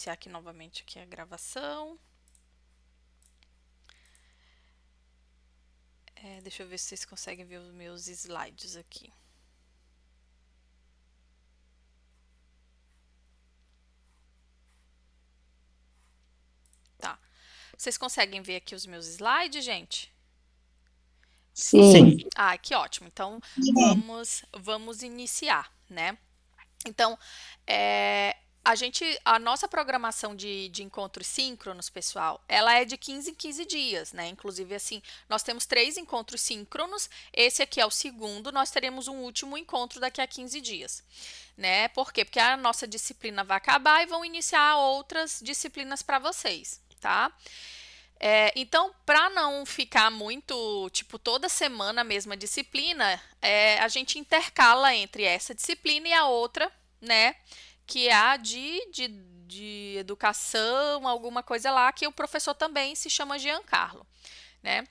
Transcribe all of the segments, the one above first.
Iniciar aqui novamente aqui a gravação. Deixa eu ver se vocês conseguem ver os meus slides aqui. Tá. Vocês conseguem ver aqui os meus slides, gente? Sim. Ah, que ótimo. Então, vamos iniciar, né? Então, a nossa programação de encontros síncronos, pessoal, ela é de 15 em 15 dias, né? Inclusive, assim, nós temos 3 encontros síncronos, esse aqui é o segundo, nós teremos um último encontro daqui a 15 dias, né? Por quê? Porque a nossa disciplina vai acabar e vão iniciar outras disciplinas para vocês, tá? Então, para não ficar muito, tipo, toda semana a mesma disciplina, a gente intercala entre essa disciplina e a outra, né? Que é a de educação, alguma coisa lá, que o professor também se chama Giancarlo, né?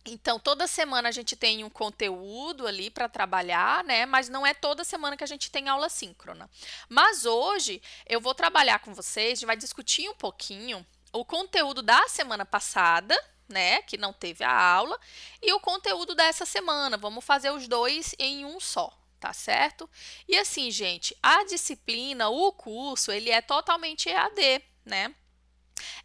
Então, toda semana a gente tem um conteúdo ali para trabalhar, né? Mas não é toda semana que a gente tem aula síncrona. Mas hoje eu vou trabalhar com vocês, a gente vai discutir um pouquinho o conteúdo da semana passada, né? Que não teve a aula, e o conteúdo dessa semana. Vamos fazer os dois em um só, tá certo? E assim, gente, a disciplina, o curso, ele é totalmente EAD, né?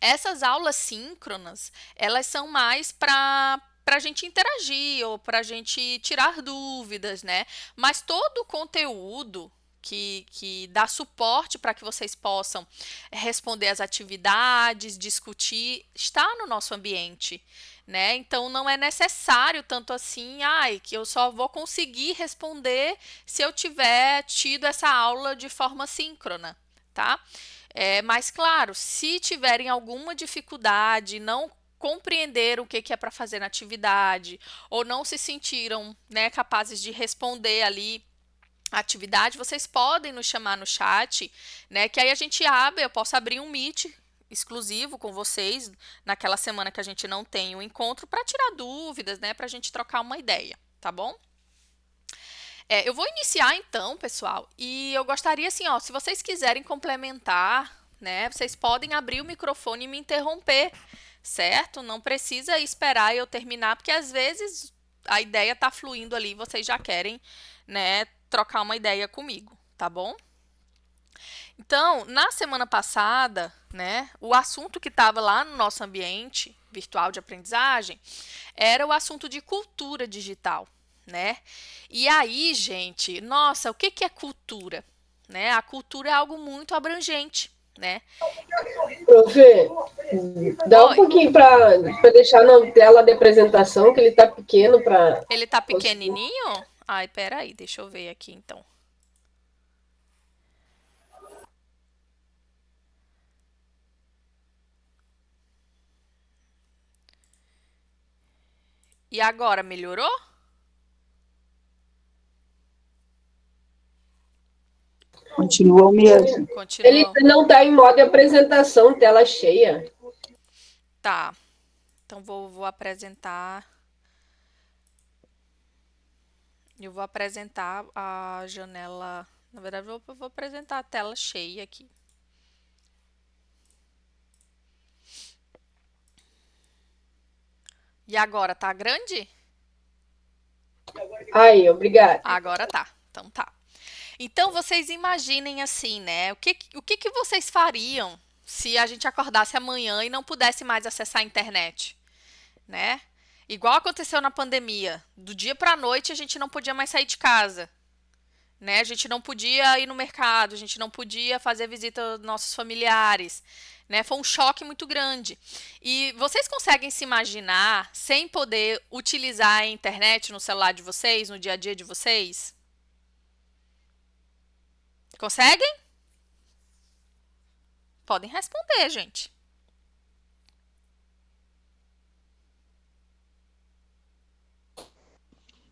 Essas aulas síncronas, elas são mais para a gente interagir ou para a gente tirar dúvidas, né? Mas todo o conteúdo que dá suporte para que vocês possam responder as atividades, discutir, está no nosso ambiente, né? Então não é necessário tanto assim, que eu só vou conseguir responder se eu tiver tido essa aula de forma síncrona, tá? Mas, claro, se tiverem alguma dificuldade, não compreenderam o que é para fazer na atividade, ou não se sentiram, né, capazes de responder ali a atividade, vocês podem nos chamar no chat, né? Que aí a gente abre, eu posso abrir um Meet exclusivo com vocês naquela semana que a gente não tem o encontro para tirar dúvidas, né? Para a gente trocar uma ideia, tá bom? Eu vou iniciar então, pessoal, e eu gostaria assim, ó, se vocês quiserem complementar, né, vocês podem abrir o microfone e me interromper, certo? Não precisa esperar eu terminar, porque às vezes a ideia tá fluindo ali, e vocês já querem, né, trocar uma ideia comigo, tá bom? Então, na semana passada, né, o assunto que estava lá no nosso ambiente virtual de aprendizagem era o assunto de cultura digital, né? E aí, gente, nossa, o que que é cultura? Né? A cultura é algo muito abrangente, né? Profe, dá um Oi, pouquinho para deixar na tela de apresentação, que ele está pequeno para ele tá conseguir. pequenininho? Ai, peraí, deixa eu ver aqui então. E agora, melhorou? Continua o mesmo. Ele Continuou? não está em modo de apresentação, tela cheia. Tá. Então vou apresentar. Eu vou apresentar a janela. Na verdade, vou apresentar a tela cheia aqui. E agora, tá grande? Aí, obrigado. Agora tá. Então tá. Então vocês imaginem assim, né? O que que vocês fariam se a gente acordasse amanhã e não pudesse mais acessar a internet, né? Igual aconteceu na pandemia. Do dia para a noite a gente não podia mais sair de casa, né? A gente não podia ir no mercado, a gente não podia fazer visita aos nossos familiares, né? Foi um choque muito grande. E vocês conseguem se imaginar sem poder utilizar a internet no celular de vocês, no dia a dia de vocês? Conseguem? Podem responder, gente.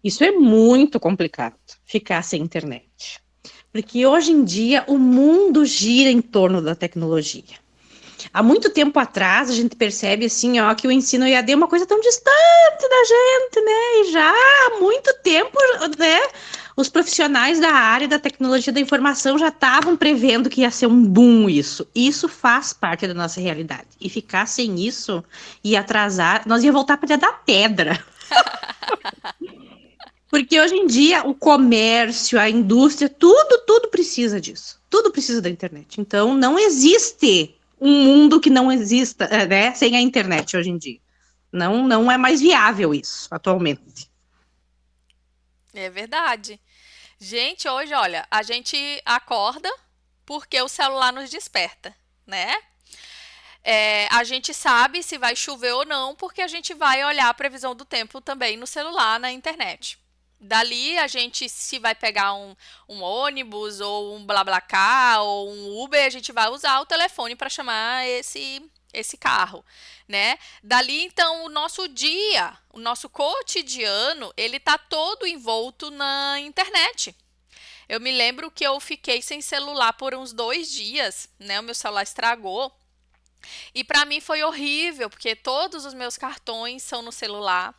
Isso é muito complicado, ficar sem internet. Porque hoje em dia o mundo gira em torno da tecnologia. Há muito tempo atrás a gente percebe assim, ó, que o ensino EAD é uma coisa tão distante da gente, né? E já há muito tempo, né? Os profissionais da área da tecnologia da informação já estavam prevendo que ia ser um boom isso. Isso faz parte da nossa realidade. E ficar sem isso e atrasar, nós ia voltar para da pedra. Porque hoje em dia o comércio, a indústria, tudo precisa disso. Tudo precisa da internet. Então não existe um mundo que não exista, né, sem a internet hoje em dia. Não é mais viável isso atualmente. É verdade. Gente, hoje, olha, a gente acorda porque o celular nos desperta, né? A gente sabe se vai chover ou não porque a gente vai olhar a previsão do tempo também no celular, na internet. Dali, a gente, se vai pegar um ônibus ou um BlaBlaCar ou um Uber, a gente vai usar o telefone para chamar esse carro, né? Dali, então, o nosso dia, o nosso cotidiano, ele tá todo envolto na internet. Eu me lembro que eu fiquei sem celular por uns 2 dias, né? O meu celular estragou. E para mim foi horrível, porque todos os meus cartões são no celular.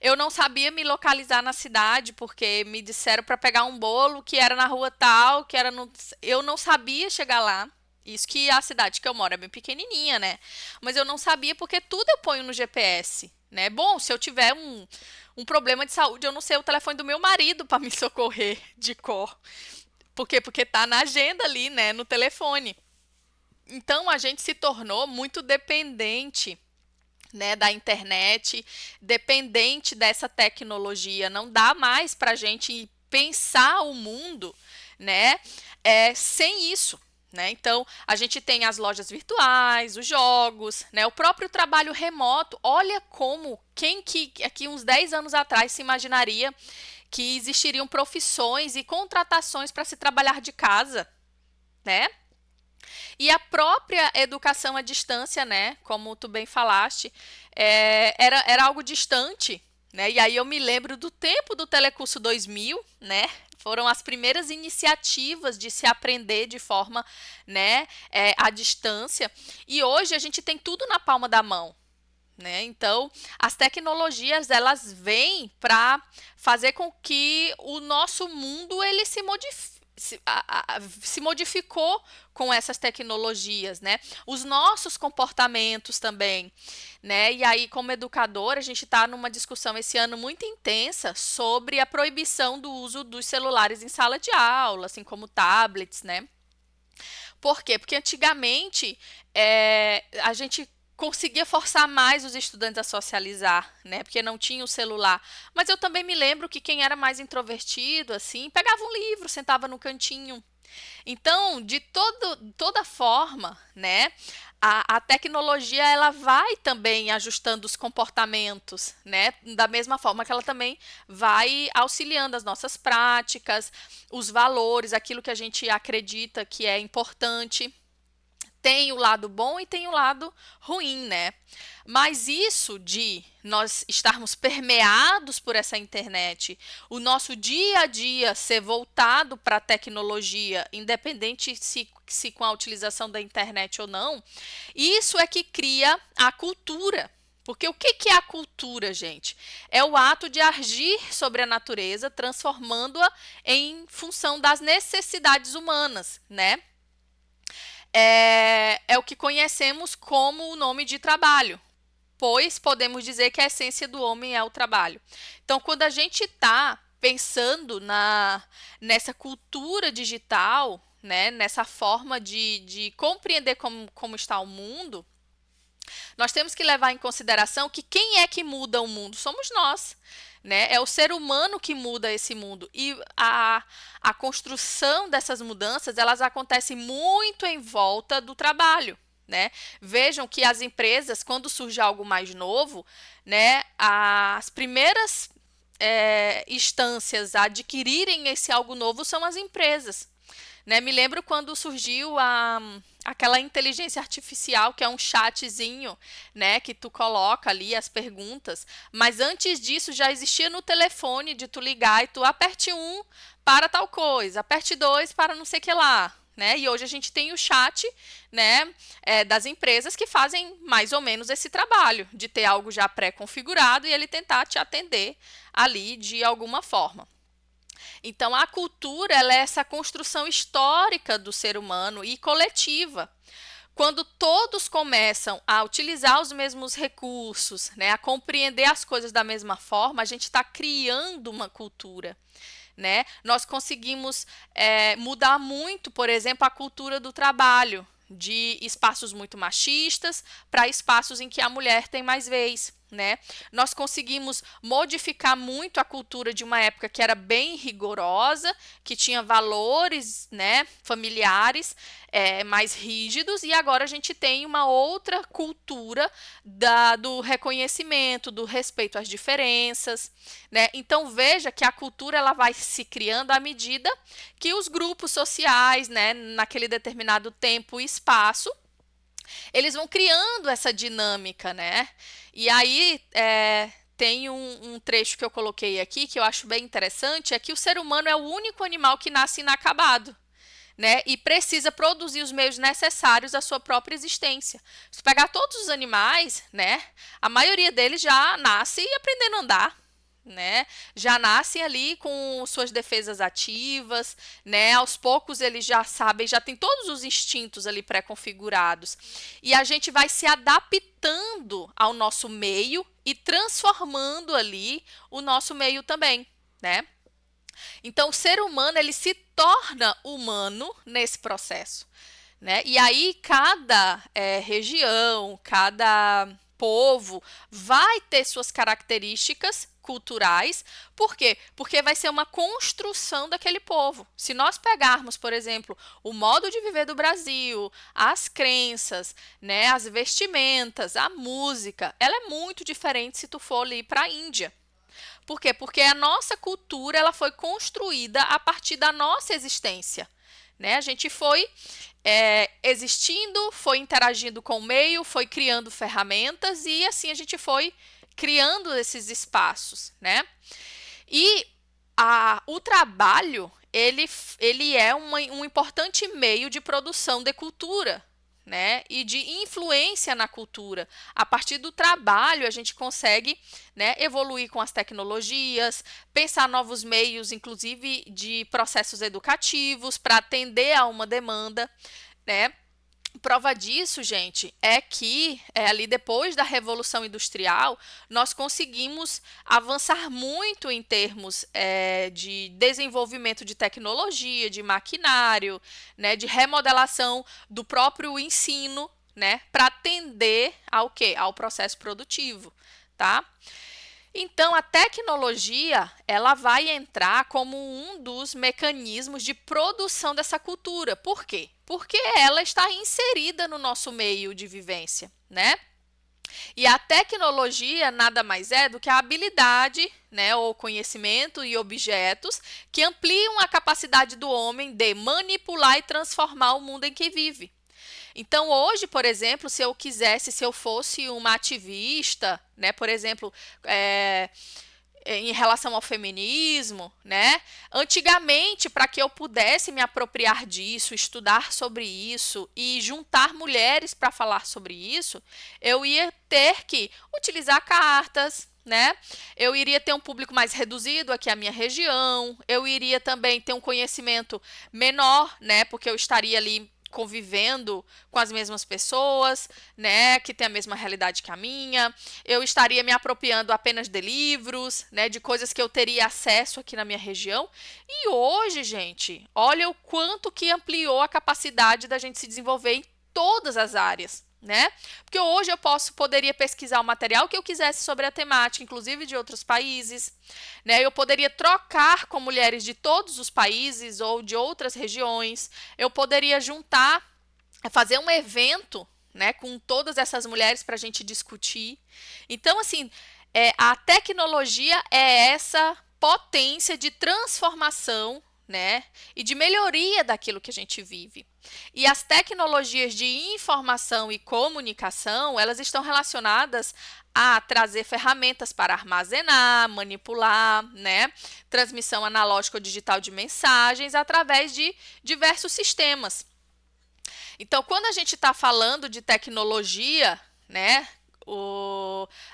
Eu não sabia me localizar na cidade, porque me disseram para pegar um bolo que era na rua tal, que era no. Eu não sabia chegar lá. Isso que a cidade que eu moro é bem pequenininha, né? Mas eu não sabia porque tudo eu ponho no GPS, né? Bom, se eu tiver um problema de saúde, eu não sei o telefone do meu marido para me socorrer de cor. Por quê? Porque tá na agenda ali, né? No telefone. Então a gente se tornou muito dependente, né, da internet, dependente dessa tecnologia. Não dá mais para a gente pensar o mundo, né, sem isso. Né? Então, a gente tem as lojas virtuais, os jogos, né? O próprio trabalho remoto. Olha como, quem que aqui uns 10 anos atrás se imaginaria que existiriam profissões e contratações para se trabalhar de casa, né? E a própria educação à distância, né, como tu bem falaste, era algo distante, né? E aí eu me lembro do tempo do Telecurso 2000, né? Foram as primeiras iniciativas de se aprender de forma, né, à distância. E hoje a gente tem tudo na palma da mão. Né? Então, as tecnologias elas vêm para fazer com que o nosso mundo ele se modificou com essas tecnologias, né? Os nossos comportamentos também, né? E aí, como educador, a gente está numa discussão esse ano muito intensa sobre a proibição do uso dos celulares em sala de aula, assim como tablets, né? Por quê? Porque antigamente a gente conseguia forçar mais os estudantes a socializar, né? Porque não tinha o celular. Mas eu também me lembro que quem era mais introvertido, assim, pegava um livro, sentava no cantinho. Então, de toda forma, né? A tecnologia ela vai também ajustando os comportamentos, né? Da mesma forma que ela também vai auxiliando as nossas práticas, os valores, aquilo que a gente acredita que é importante. Tem o lado bom e tem o lado ruim, né? Mas isso de nós estarmos permeados por essa internet, o nosso dia a dia ser voltado para a tecnologia, independente se com a utilização da internet ou não, isso é que cria a cultura. Porque o que é a cultura, gente? É o ato de agir sobre a natureza, transformando-a em função das necessidades humanas, né? É o que conhecemos como o nome de trabalho, pois podemos dizer que a essência do homem é o trabalho. Então, quando a gente está pensando nessa cultura digital, né, nessa forma de compreender como está o mundo, nós temos que levar em consideração que quem é que muda o mundo? Somos nós. Né? É o ser humano que muda esse mundo. E a construção dessas mudanças, elas acontecem muito em volta do trabalho. Né? Vejam que as empresas, quando surge algo mais novo, né, as primeiras instâncias a adquirirem esse algo novo são as empresas. Né? Me lembro quando surgiu aquela inteligência artificial, que é um chatzinho, né, que tu coloca ali as perguntas, mas antes disso já existia no telefone de tu ligar e tu aperte 1 para tal coisa, aperte 2 para não sei o que lá. Né? E hoje a gente tem o chat, né, das empresas que fazem mais ou menos esse trabalho, de ter algo já pré-configurado e ele tentar te atender ali de alguma forma. Então, a cultura ela é essa construção histórica do ser humano e coletiva. Quando todos começam a utilizar os mesmos recursos, né, a compreender as coisas da mesma forma, a gente está criando uma cultura. Né? Nós conseguimos mudar muito, por exemplo, a cultura do trabalho, de espaços muito machistas para espaços em que a mulher tem mais vez. Né? Nós conseguimos modificar muito a cultura de uma época que era bem rigorosa, que tinha valores, né, familiares mais rígidos, e agora a gente tem uma outra cultura do reconhecimento, do respeito às diferenças. Né? Então veja que a cultura ela vai se criando à medida que os grupos sociais, né, naquele determinado tempo e espaço, eles vão criando essa dinâmica, né? E aí tem um trecho que eu coloquei aqui que eu acho bem interessante, é que o ser humano é o único animal que nasce inacabado. Né, e precisa produzir os meios necessários à sua própria existência. Se pegar todos os animais, né, a maioria deles já nasce aprendendo a andar. Né, já nascem ali com suas defesas ativas, né, aos poucos eles já sabem, já tem todos os instintos ali pré-configurados, e a gente vai se adaptando ao nosso meio e transformando ali o nosso meio também, né? Então o ser humano ele se torna humano nesse processo, né? E aí cada região, cada povo vai ter suas características culturais. Por quê? Porque vai ser uma construção daquele povo. Se nós pegarmos, por exemplo, o modo de viver do Brasil, as crenças, né, as vestimentas, a música, ela é muito diferente se tu for ali para a Índia. Por quê? Porque a nossa cultura ela foi construída a partir da nossa existência. Né? A gente foi existindo, foi interagindo com o meio, foi criando ferramentas e assim a gente foi criando esses espaços. Né? E o trabalho ele é um importante meio de produção de cultura. Né, e de influência na cultura. A partir do trabalho, a gente consegue, né, evoluir com as tecnologias, pensar novos meios, inclusive de processos educativos, para atender a uma demanda. Né? Prova disso, gente, é que ali depois da Revolução Industrial, nós conseguimos avançar muito em termos de desenvolvimento de tecnologia, de maquinário, né, de remodelação do próprio ensino, né, para atender ao quê? Ao processo produtivo, tá? Então, a tecnologia ela vai entrar como um dos mecanismos de produção dessa cultura. Por quê? Porque ela está inserida no nosso meio de vivência, né? E a tecnologia nada mais é do que a habilidade, né, ou conhecimento e objetos que ampliam a capacidade do homem de manipular e transformar o mundo em que vive. Então, hoje, por exemplo, se eu fosse uma ativista, né, por exemplo, em relação ao feminismo, né? Antigamente, para que eu pudesse me apropriar disso, estudar sobre isso e juntar mulheres para falar sobre isso, eu ia ter que utilizar cartas, né? Eu iria ter um público mais reduzido aqui à minha região, eu iria também ter um conhecimento menor, né? Porque eu estaria ali convivendo com as mesmas pessoas, né, que tem a mesma realidade que a minha. Eu estaria me apropriando apenas de livros, né, de coisas que eu teria acesso aqui na minha região. E hoje, gente, olha o quanto que ampliou a capacidade da gente se desenvolver em todas as áreas. Né? Porque hoje eu poderia pesquisar o material que eu quisesse sobre a temática, inclusive de outros países. Né? Eu poderia trocar com mulheres de todos os países ou de outras regiões. Eu poderia fazer um evento, né, com todas essas mulheres para a gente discutir. Então, assim, a tecnologia é essa potência de transformação, né, e de melhoria daquilo que a gente vive. E as tecnologias de informação e comunicação, elas estão relacionadas a trazer ferramentas para armazenar, manipular, né, transmissão analógica ou digital de mensagens através de diversos sistemas. Então, quando a gente está falando de tecnologia, né,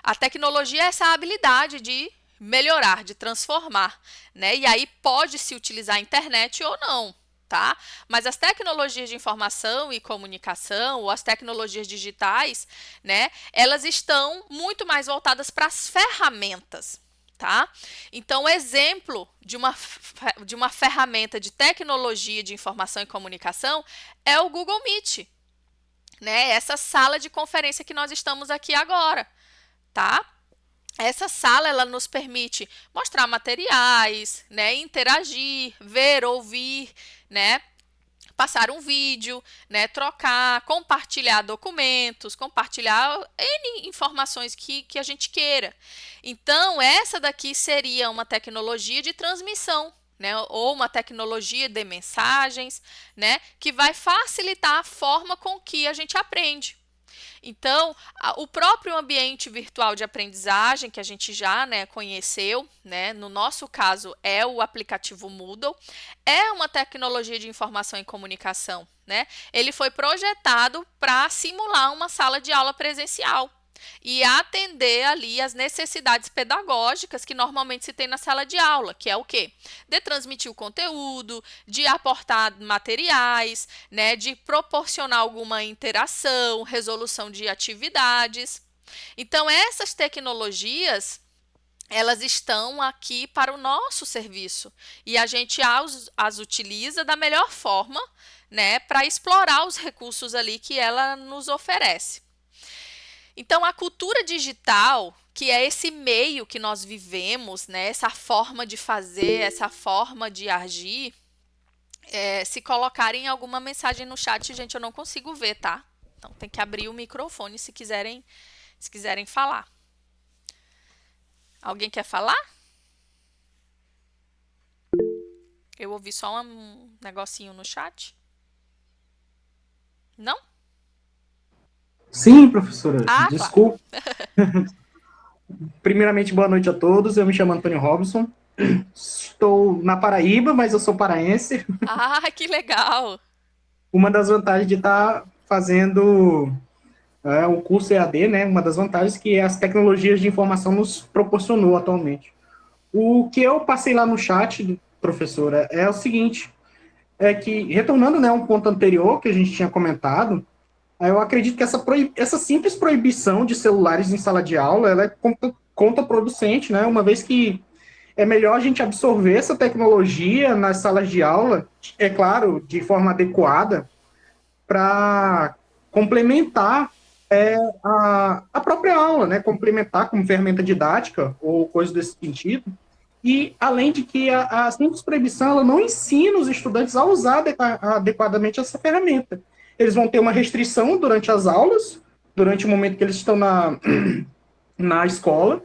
a tecnologia é essa habilidade de melhorar, de transformar, né? E aí pode-se utilizar a internet ou não, tá? Mas as tecnologias de informação e comunicação, ou as tecnologias digitais, né? Elas estão muito mais voltadas para as ferramentas, tá? Então, exemplo de uma ferramenta de tecnologia de informação e comunicação é o Google Meet, né? Essa sala de conferência que nós estamos aqui agora, tá? Essa sala, ela nos permite mostrar materiais, né, interagir, ver, ouvir, né, passar um vídeo, né, trocar, compartilhar documentos, compartilhar N informações que a gente queira. Então, essa daqui seria uma tecnologia de transmissão, né, ou uma tecnologia de mensagens, né, que vai facilitar a forma com que a gente aprende. Então, o próprio ambiente virtual de aprendizagem, que a gente já, né, conheceu, né, no nosso caso é o aplicativo Moodle, é uma tecnologia de informação e comunicação, né? Ele foi projetado para simular uma sala de aula presencial e atender ali as necessidades pedagógicas que normalmente se tem na sala de aula, que é o quê? De transmitir o conteúdo, de aportar materiais, né, de proporcionar alguma interação, resolução de atividades. Então, essas tecnologias, elas estão aqui para o nosso serviço e a gente as utiliza da melhor forma, né, para explorar os recursos ali que ela nos oferece. Então, a cultura digital, que é esse meio que nós vivemos, né, essa forma de fazer, essa forma de agir, se colocarem alguma mensagem no chat, gente, eu não consigo ver, tá? Então, tem que abrir o microfone se quiserem falar. Alguém quer falar? Eu ouvi só um negocinho no chat. Não? Sim, professora, Ah, claro. desculpa. Primeiramente, boa noite a todos. Eu me chamo Antônio Robson. Estou na Paraíba, mas eu sou paraense. Ah, que legal. Uma das vantagens de estar fazendo o curso EAD, né? Uma das vantagens que as tecnologias de informação nos proporcionou atualmente. O que eu passei lá no chat, professora, é o seguinte, é que, retornando, né, a um ponto anterior que a gente tinha comentado, eu acredito que essa simples proibição de celulares em sala de aula, ela é contraproducente, né? Uma vez que é melhor a gente absorver essa tecnologia nas salas de aula, é claro, de forma adequada, para complementar a própria aula, né? Complementar como ferramenta didática ou coisa desse sentido. E, além de que a simples proibição, ela não ensina os estudantes a usar adequadamente essa ferramenta. Eles vão ter uma restrição durante as aulas, durante o momento que eles estão na escola,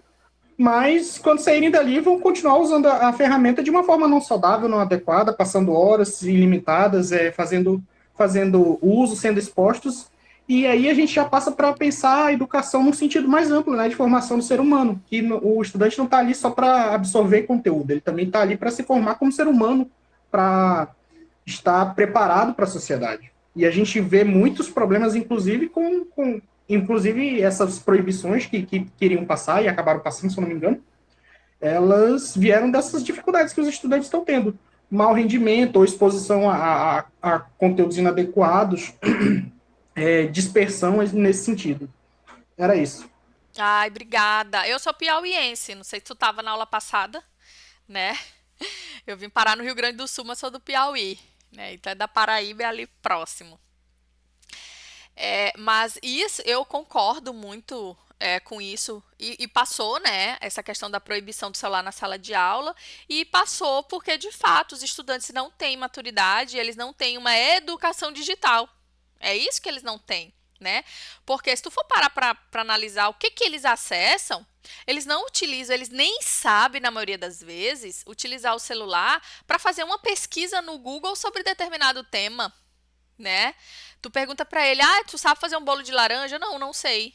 mas quando saírem dali vão continuar usando a ferramenta de uma forma não saudável, não adequada, passando horas ilimitadas, fazendo uso, sendo expostos, e aí a gente já passa para pensar a educação num sentido mais amplo, né, de formação do ser humano, que o estudante não está ali só para absorver conteúdo, ele também está ali para se formar como ser humano, para estar preparado para a sociedade. E a gente vê muitos problemas, inclusive, inclusive essas proibições que queriam passar e acabaram passando, se eu não me engano, elas vieram dessas dificuldades que os estudantes estão tendo. Mau rendimento ou exposição a conteúdos inadequados, dispersão nesse sentido. Era isso. Ai, obrigada. Eu sou piauiense, não sei se tu estava na aula passada, né? Eu vim parar no Rio Grande do Sul, mas sou do Piauí, né? Então é da Paraíba, é ali próximo. Mas isso, eu concordo muito com isso. E passou, né, essa questão da proibição do celular na sala de aula. E passou porque, de fato, os estudantes não têm maturidade, eles não têm uma educação digital. É isso que eles não têm, né? Porque se tu for parar para analisar o que eles acessam, eles não utilizam, eles nem sabem, na maioria das vezes, utilizar o celular para fazer uma pesquisa no Google sobre determinado tema, né? Tu pergunta para ele, tu sabe fazer um bolo de laranja? Não, não sei.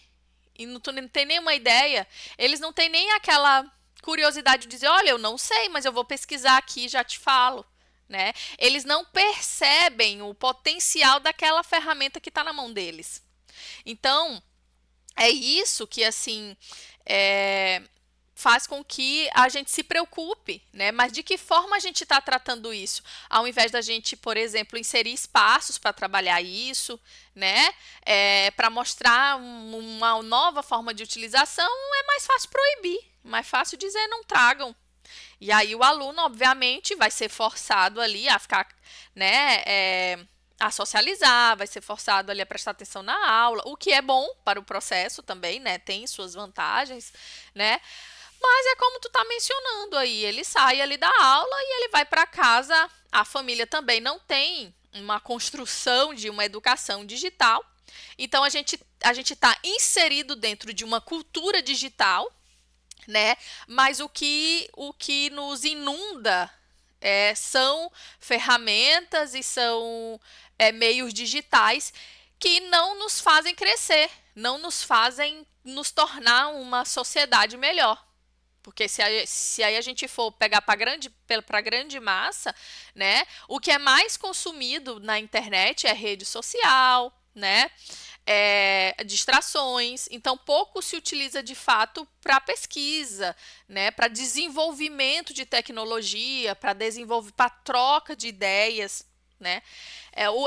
E tu não tem nenhuma ideia. Eles não têm nem aquela curiosidade de dizer, olha, eu não sei, mas eu vou pesquisar aqui e já te falo, né? Eles não percebem o potencial daquela ferramenta que está na mão deles. Então, é isso que, assim, faz com que a gente se preocupe, né? Mas de que forma a gente está tratando isso? Ao invés da gente, por exemplo, inserir espaços para trabalhar isso, né? Para mostrar uma nova forma de utilização, é mais fácil proibir, mais fácil dizer não tragam. E aí o aluno, obviamente, vai ser forçado ali a ficar, né? A socializar, vai ser forçado ali a prestar atenção na aula, o que é bom para o processo também, né? Tem suas vantagens, né? Mas é como tu tá mencionando aí, ele sai ali da aula e ele vai para casa, a família também não tem uma construção de uma educação digital, então a gente está inserido dentro de uma cultura digital, né? Mas o que nos inunda são ferramentas e são meios digitais que não nos fazem crescer, não nos fazem nos tornar uma sociedade melhor. Porque se aí a gente for pegar para grande massa, né, o que é mais consumido na internet é rede social, né, distrações. Então, pouco se utiliza de fato para pesquisa, né, para desenvolvimento de tecnologia, para troca de ideias, né.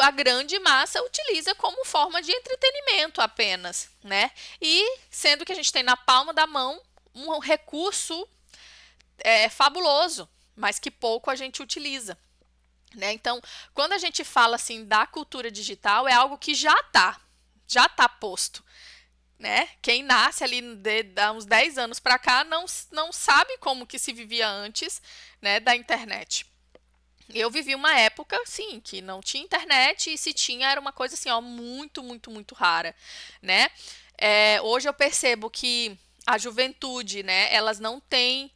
A grande massa utiliza como forma de entretenimento apenas, né, e sendo que a gente tem na palma da mão um recurso fabuloso, mas que pouco a gente utiliza, né? Então, quando a gente fala assim da cultura digital, é algo que já tá posto, né? Quem nasce ali há uns 10 anos para cá não sabe como que se vivia antes, né, da internet. Eu vivi uma época, sim, que não tinha internet e se tinha era uma coisa assim, ó, muito, muito, muito rara, né? Hoje eu percebo que a juventude, né, elas não têm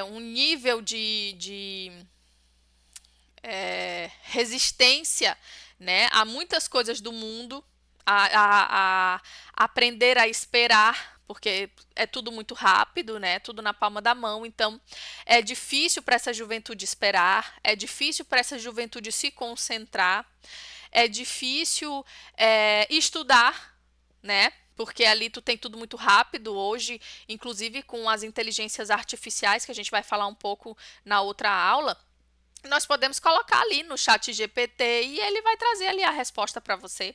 um nível de resistência, né, a muitas coisas do mundo, a aprender a esperar, porque é tudo muito rápido, né, tudo na palma da mão, então é difícil para essa juventude esperar, é difícil para essa juventude se concentrar, é difícil estudar, né, porque ali tu tem tudo muito rápido hoje, inclusive com as inteligências artificiais, que a gente vai falar um pouco na outra aula, nós podemos colocar ali no chat GPT e ele vai trazer ali a resposta para você.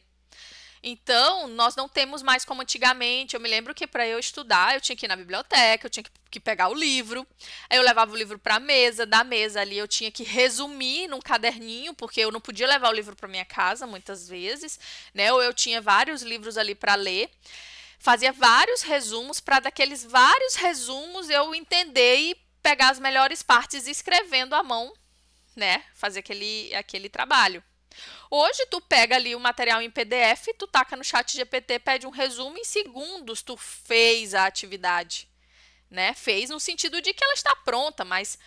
Então, nós não temos mais como antigamente. Eu me lembro que para eu estudar, eu tinha que ir na biblioteca, eu tinha que pegar o livro, aí eu levava o livro para a mesa, da mesa ali eu tinha que resumir num caderninho, porque eu não podia levar o livro para minha casa muitas vezes, né? Ou eu tinha vários livros ali para ler, fazia vários resumos para daqueles vários resumos eu entender e pegar as melhores partes escrevendo à mão, né? Fazer aquele trabalho. Hoje tu pega ali o material em PDF, tu taca no chat GPT, pede um resumo, em segundos tu fez a atividade, né? Fez no sentido de que ela está pronta, mas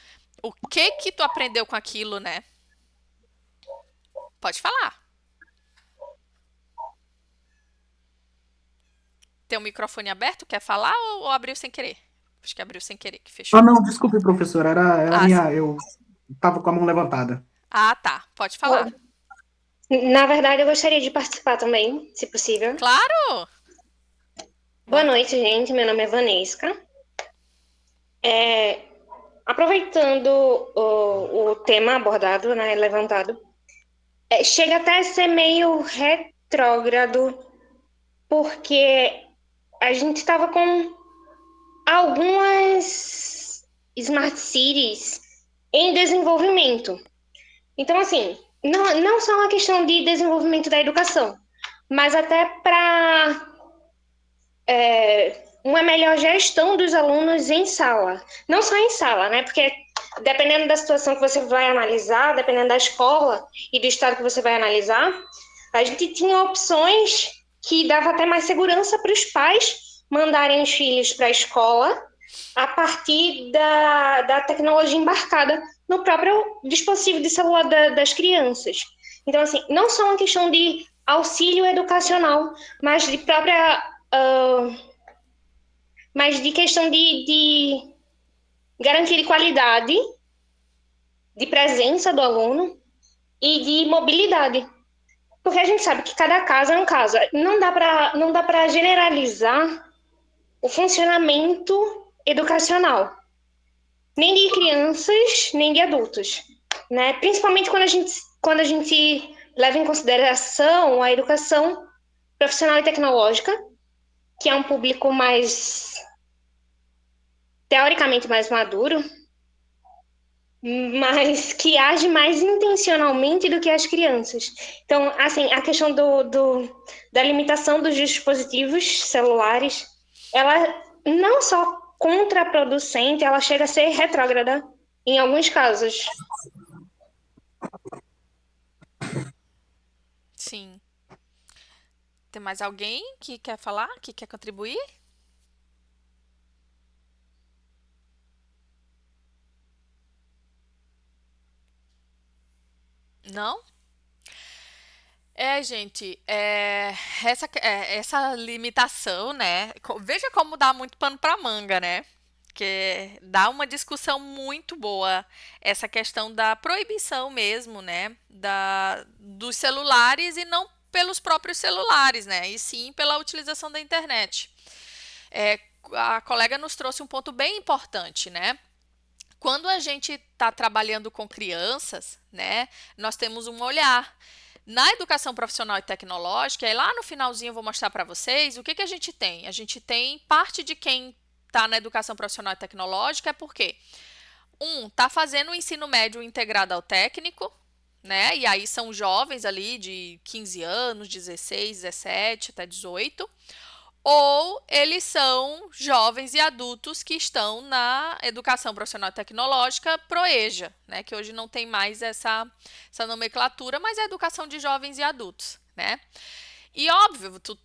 o que tu aprendeu com aquilo, né? Pode falar. Tem o microfone aberto, quer falar ou abriu sem querer? Acho que abriu sem querer, que fechou. Ah, não, desculpe, professor, era minha, eu estava com a mão levantada. Ah, tá, pode falar. Na verdade, eu gostaria de participar também, se possível. Claro! Boa noite, gente. Meu nome é Vanesca. Aproveitando o tema abordado, né, levantado, chega até a ser meio retrógrado, porque a gente estava com algumas smart cities em desenvolvimento. Então, assim, não só uma questão de desenvolvimento da educação, mas até para uma melhor gestão dos alunos em sala. Não só em sala, né? Porque dependendo da situação que você vai analisar, dependendo da escola e do estado que você vai analisar, a gente tinha opções que dava até mais segurança para os pais mandarem os filhos para a escola a partir da tecnologia embarcada no próprio dispositivo de celular das crianças. Então, assim, não só uma questão de auxílio educacional, mas de própria... mas de questão de garantia de qualidade, de presença do aluno e de mobilidade. Porque a gente sabe que cada caso é um caso. Não dá para generalizar o funcionamento educacional, nem de crianças, nem de adultos, né? Principalmente quando a gente leva em consideração a educação profissional e tecnológica, que é um público mais, teoricamente, mais maduro, mas que age mais intencionalmente do que as crianças. Então, assim, a questão da limitação dos dispositivos celulares, ela não só contraproducente, ela chega a ser retrógrada em alguns casos. Sim. Tem mais alguém que quer falar, que quer contribuir? Não? Gente, essa limitação, né? Veja como dá muito pano para manga, né? Que dá uma discussão muito boa essa questão da proibição mesmo, né? Dos celulares e não pelos próprios celulares, né? E sim pela utilização da internet. A colega nos trouxe um ponto bem importante, né? Quando a gente está trabalhando com crianças, né? Nós temos um olhar. Na educação profissional e tecnológica, e lá no finalzinho eu vou mostrar para vocês o que a gente tem. A gente tem parte de quem está na educação profissional e tecnológica é porque, está fazendo o ensino médio integrado ao técnico, né? E aí são jovens ali de 15 anos, 16, 17 até 18. Ou eles são jovens e adultos que estão na educação profissional e tecnológica ProEja, né? Que hoje não tem mais essa nomenclatura, mas é educação de jovens e adultos, né? E óbvio, tu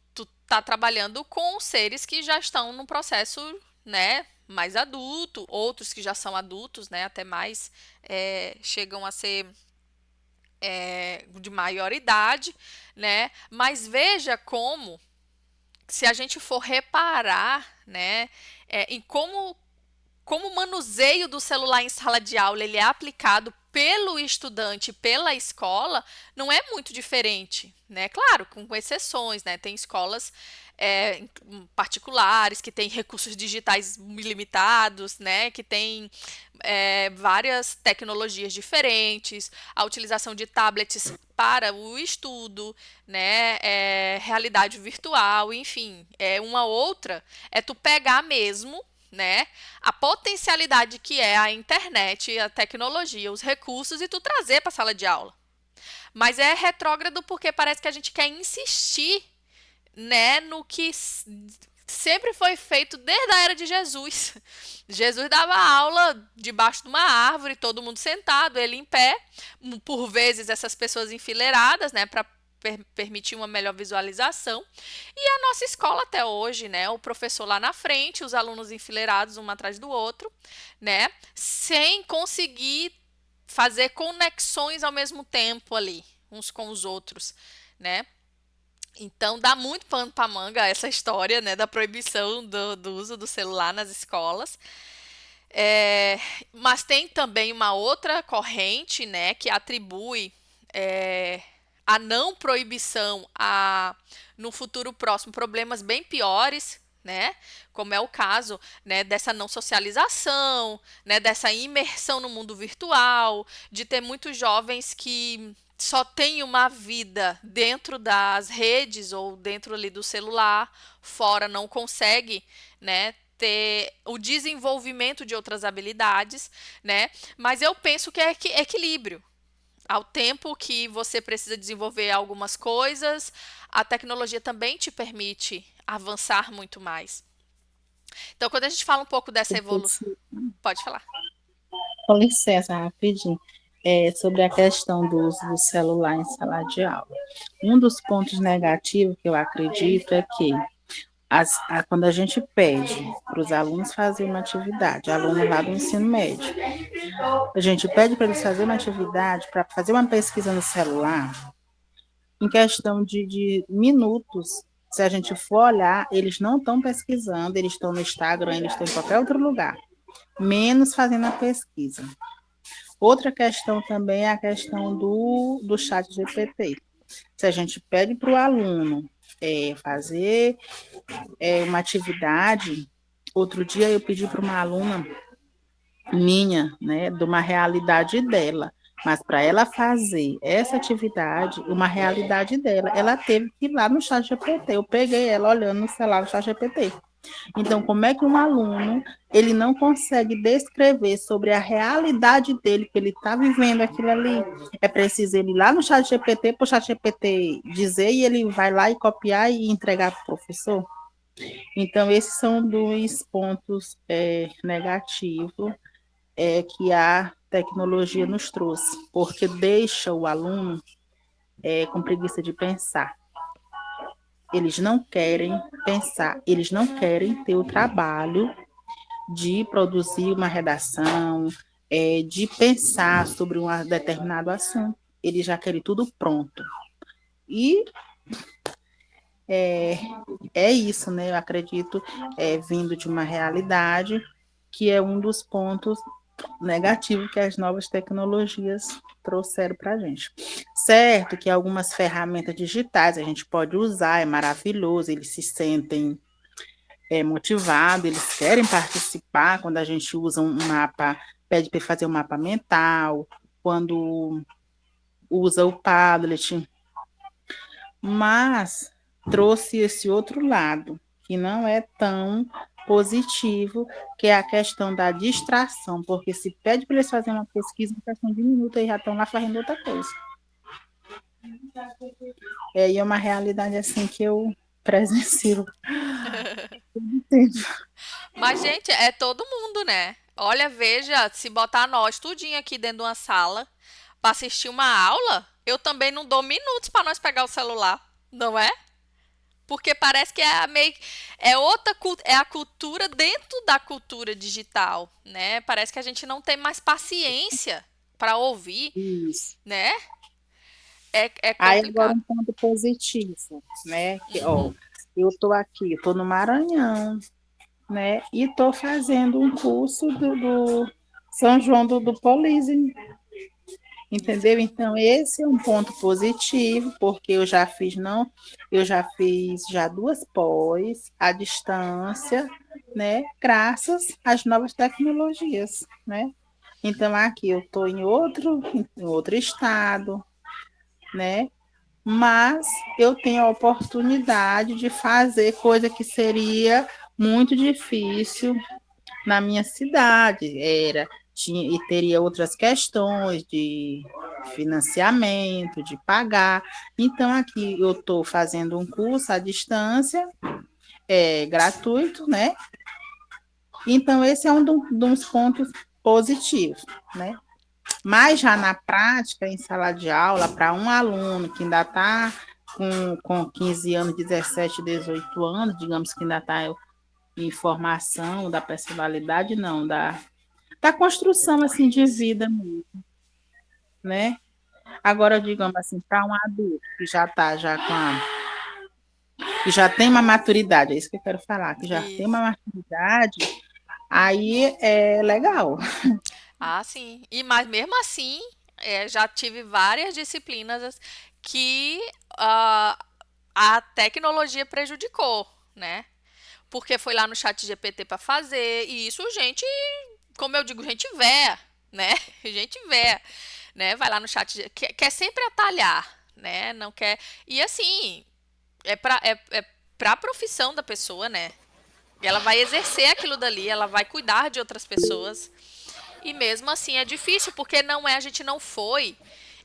tá trabalhando com seres que já estão no processo, né, mais adulto, outros que já são adultos, né, até mais chegam a ser de maior idade, né? Mas veja como, se a gente for reparar, né, em como o manuseio do celular em sala de aula ele é aplicado pelo estudante, pela escola, não é muito diferente, né? Claro, com exceções, né? Tem escolas particulares que têm recursos digitais ilimitados, né? Que tem várias tecnologias diferentes, a utilização de tablets para o estudo, né? Realidade virtual, enfim, uma outra é tu pegar mesmo, né, a potencialidade que é a internet, a tecnologia, os recursos e tu trazer para a sala de aula. Mas é retrógrado porque parece que a gente quer insistir, né, no que sempre foi feito desde a era de Jesus. Jesus dava aula debaixo de uma árvore, todo mundo sentado, ele em pé, por vezes essas pessoas enfileiradas, né, para permitir uma melhor visualização. E a nossa escola até hoje, né, o professor lá na frente, os alunos enfileirados um atrás do outro, né, sem conseguir fazer conexões ao mesmo tempo ali, uns com os outros, né? Então dá muito pano para manga essa história, né, da proibição do uso do celular nas escolas. Mas tem também uma outra corrente, né, que atribui a não proibição no futuro próximo problemas bem piores, né? Como é o caso, né, dessa não socialização, né, dessa imersão no mundo virtual, de ter muitos jovens que só têm uma vida dentro das redes ou dentro ali do celular, fora não consegue, né, ter o desenvolvimento de outras habilidades, né? Mas eu penso que é equilíbrio. Ao tempo que você precisa desenvolver algumas coisas, a tecnologia também te permite avançar muito mais. Então, quando a gente fala um pouco dessa evolução... Pode falar. Com licença, rapidinho. Sobre a questão do uso do celular em sala de aula. Um dos pontos negativos que eu acredito é que quando a gente pede para os alunos fazerem uma atividade, aluno lá do ensino médio, a gente pede para eles fazerem uma atividade, para fazer uma pesquisa no celular, em questão de minutos, se a gente for olhar, eles não estão pesquisando, eles estão no Instagram, eles estão em qualquer outro lugar, menos fazendo a pesquisa. Outra questão também é a questão do chat GPT. Se a gente pede para o aluno fazer uma atividade, Outro dia eu pedi para uma aluna minha, né, de uma realidade dela, mas para ela fazer essa atividade, uma realidade dela, ela teve que ir lá no ChatGPT. Eu peguei ela olhando no celular do ChatGPT. Então, como é que um aluno ele não consegue descrever sobre a realidade dele, que ele está vivendo aquilo ali? É preciso ele ir lá no ChatGPT, para o ChatGPT dizer, e ele vai lá e copiar e entregar para o professor? Então, esses são dois pontos negativos que a tecnologia nos trouxe, porque deixa o aluno com preguiça de pensar. Eles não querem pensar, eles não querem ter o trabalho de produzir uma redação, de pensar sobre um determinado assunto. Eles já querem tudo pronto. E é isso, né? Eu acredito, vindo de uma realidade, que é um dos pontos negativos que as novas tecnologias trouxeram para a gente. Certo que algumas ferramentas digitais a gente pode usar, é maravilhoso, eles se sentem motivados, eles querem participar quando a gente usa um mapa, pede para fazer um mapa mental, quando usa o Padlet, mas trouxe esse outro lado, que não é tão positivo, que é a questão da distração, porque se pede para eles fazerem uma pesquisa em questão de minutos, eles já estão lá fazendo outra coisa. E é uma realidade assim que eu presencio todo tempo. Mas, gente, é todo mundo, né? Olha, veja, se botar nós tudinho aqui dentro de uma sala para assistir uma aula, eu também não dou minutos para nós pegar o celular, não é? Porque parece que é a cultura dentro da cultura digital, né? Parece que a gente não tem mais paciência para ouvir, Isso. né? É Aí agora complicado. um ponto positivo, né? Que, eu estou aqui, estou no Maranhão, né? E estou fazendo um curso do São João do Polícia, entendeu? Então, esse é um ponto positivo, porque eu já fiz já 2 pós à distância, né? Graças às novas tecnologias, né? Então, aqui eu estou em outro estado, né? Mas eu tenho a oportunidade de fazer coisa que seria muito difícil na minha cidade. E teria outras questões de financiamento, de pagar. Então, aqui eu estou fazendo um curso à distância, gratuito, né? Então, esse é um dos pontos positivos, né? Mas já na prática, em sala de aula, para um aluno que ainda está com 15 anos, 17, 18 anos, digamos que ainda está em formação da personalidade, não, da construção assim, de vida mesmo, né? Agora, digamos assim, para um adulto que já está que já tem uma maturidade, é isso que eu quero falar, que já tem uma maturidade, aí é legal. Ah, sim. Mas mesmo assim, já tive várias disciplinas que a tecnologia prejudicou, né? Porque foi lá no chat GPT para fazer, e isso, gente, como eu digo, gente véia, né? Gente véia, né? Vai lá no chat, quer sempre atalhar, né? Não quer. E assim, pra profissão da pessoa, né? Ela vai exercer aquilo dali, ela vai cuidar de outras pessoas. E mesmo assim é difícil, porque a gente não foi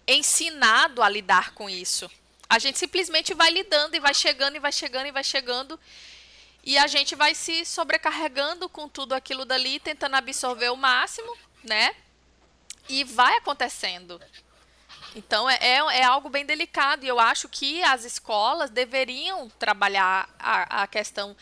ensinado a lidar com isso. A gente simplesmente vai lidando e vai chegando e vai chegando e vai chegando. E a gente vai se sobrecarregando com tudo aquilo dali, tentando absorver o máximo, né? E vai acontecendo. Então é algo bem delicado. E eu acho que as escolas deveriam trabalhar a questão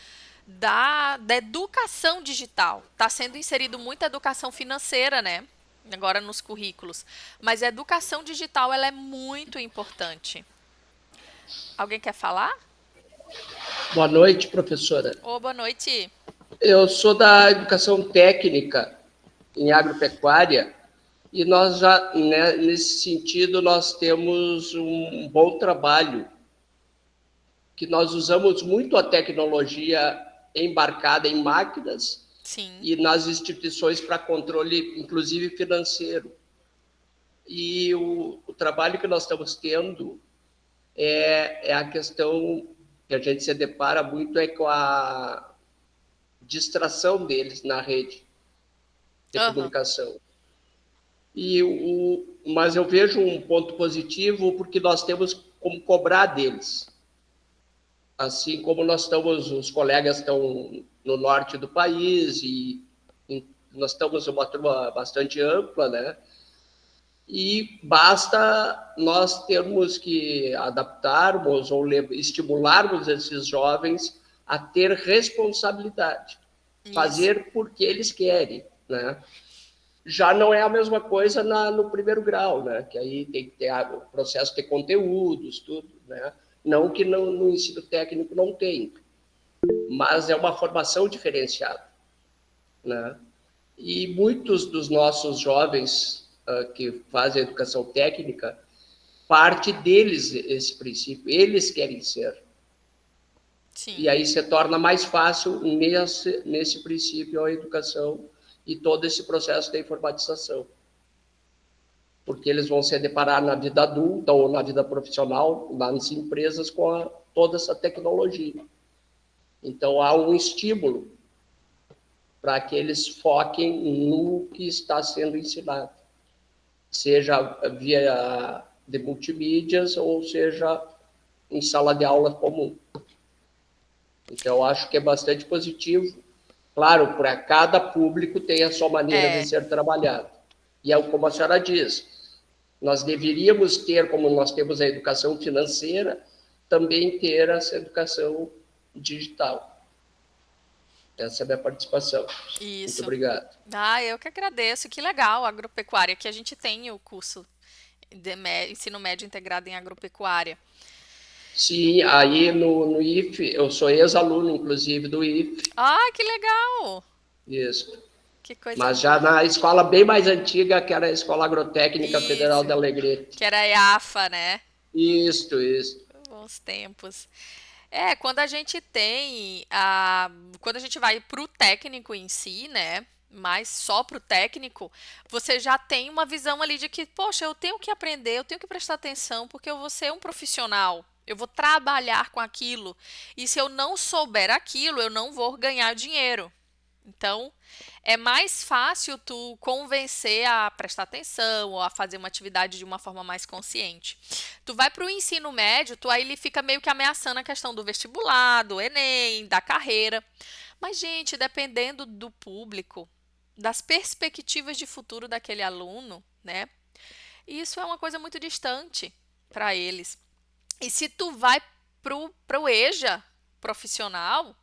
da educação digital. Está sendo inserido muita educação financeira, né? Agora nos currículos. Mas a educação digital ela é muito importante. Alguém quer falar? Boa noite, professora. Boa noite. Eu sou da educação técnica em agropecuária e nós já, né, nesse sentido, nós temos um bom trabalho, que nós usamos muito a tecnologia embarcada em máquinas Sim. e nas instituições para controle, inclusive financeiro. E o trabalho que nós estamos tendo é a questão que a gente se depara muito é com a distração deles na rede de comunicação. Mas eu vejo um ponto positivo porque nós temos como cobrar deles. Assim como os colegas estão no norte do país e nós estamos uma turma bastante ampla, né? E basta nós termos que adaptarmos ou estimularmos esses jovens a ter responsabilidade, fazer porque eles querem, né? Já não é a mesma coisa no primeiro grau, né? Que aí tem que ter o processo de conteúdos, tudo, né? Não que no ensino técnico não tem, mas é uma formação diferenciada, né? E muitos dos nossos jovens que fazem educação técnica, parte deles esse princípio, eles querem ser. Sim. E aí se torna mais fácil nesse princípio a educação e todo esse processo de informatização. Porque eles vão se deparar na vida adulta ou na vida profissional, nas empresas, com toda essa tecnologia. Então, há um estímulo para que eles foquem no que está sendo ensinado, seja via de multimídias ou seja em sala de aula comum. Então, acho que é bastante positivo. Claro, para cada público tem a sua maneira de ser trabalhado. E é como a senhora diz, nós deveríamos ter, como nós temos a educação financeira, também ter essa educação digital. Essa é a minha participação. Isso. Muito obrigado. Eu que agradeço. Que legal, agropecuária, que a gente tem o curso de ensino médio integrado em agropecuária. Sim, aí no IFE, eu sou ex-aluno, inclusive, do IFE. Que legal! Isso. Que coisa Mas já na escola bem mais antiga, que era a Escola Agrotécnica Federal de Alegrete. Que era a EAFA, né? Isso. Bons tempos. Quando a gente tem quando a gente vai para o técnico em si, né? Mas só para o técnico, você já tem uma visão ali de que, poxa, eu tenho que aprender, eu tenho que prestar atenção, porque eu vou ser um profissional, eu vou trabalhar com aquilo. E se eu não souber aquilo, eu não vou ganhar dinheiro. Então, é mais fácil tu convencer a prestar atenção ou a fazer uma atividade de uma forma mais consciente. Tu vai para o ensino médio, aí ele fica meio que ameaçando a questão do vestibular, do Enem, da carreira. Mas, gente, dependendo do público, das perspectivas de futuro daquele aluno, né? Isso é uma coisa muito distante para eles. E se tu vai pro EJA profissional,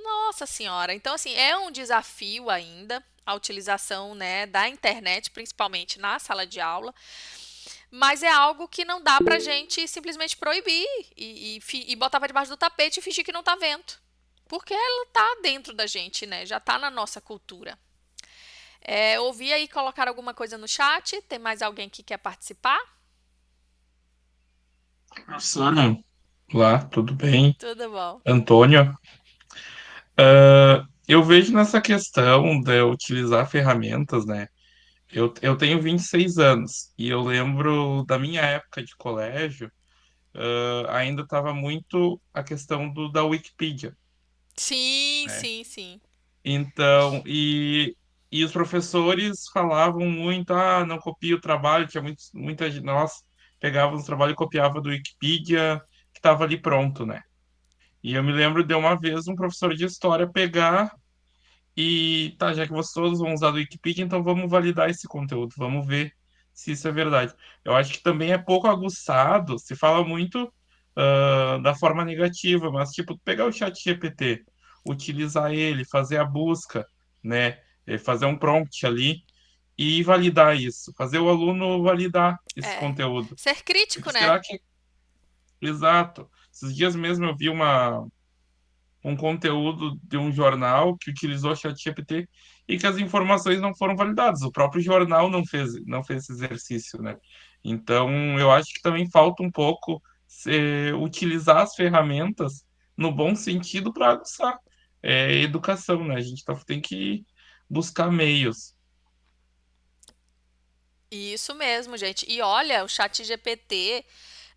nossa senhora, então assim, é um desafio ainda a utilização, né, da internet, principalmente na sala de aula, mas é algo que não dá pra gente simplesmente proibir e botar pra debaixo do tapete e fingir que não tá vendo, porque ela tá dentro da gente, né, já tá na nossa cultura. Ouvi aí colocar alguma coisa no chat, tem mais alguém que quer participar? Professora, olá, tudo bem? Tudo bom. Antônio, eu vejo nessa questão de utilizar ferramentas, né? Eu tenho 26 anos e eu lembro da minha época de colégio, ainda estava muito a questão da Wikipedia, Sim, né? sim. Então, e os professores falavam muito, não copia o trabalho, tinha muita gente, nós pegávamos o trabalho e copiava do Wikipedia, que estava ali pronto, né? E eu me lembro de uma vez um professor de história pegar e, tá, já que vocês todos vão usar do Wikipedia, então vamos validar esse conteúdo, vamos ver se isso é verdade. Eu acho que também é pouco aguçado, se fala muito da forma negativa, mas tipo, pegar o chat GPT, utilizar ele, fazer a busca, né, fazer um prompt ali e validar isso, fazer o aluno validar esse conteúdo. Ser crítico, né? Será que... Exato. Esses dias mesmo eu vi um conteúdo de um jornal que utilizou ChatGPT e que as informações não foram validadas. O próprio jornal não fez esse exercício, né? Então, eu acho que também falta um pouco utilizar as ferramentas no bom sentido para aguçar. é educação, né? A gente tem que buscar meios. Isso mesmo, gente. E olha, o chat GPT,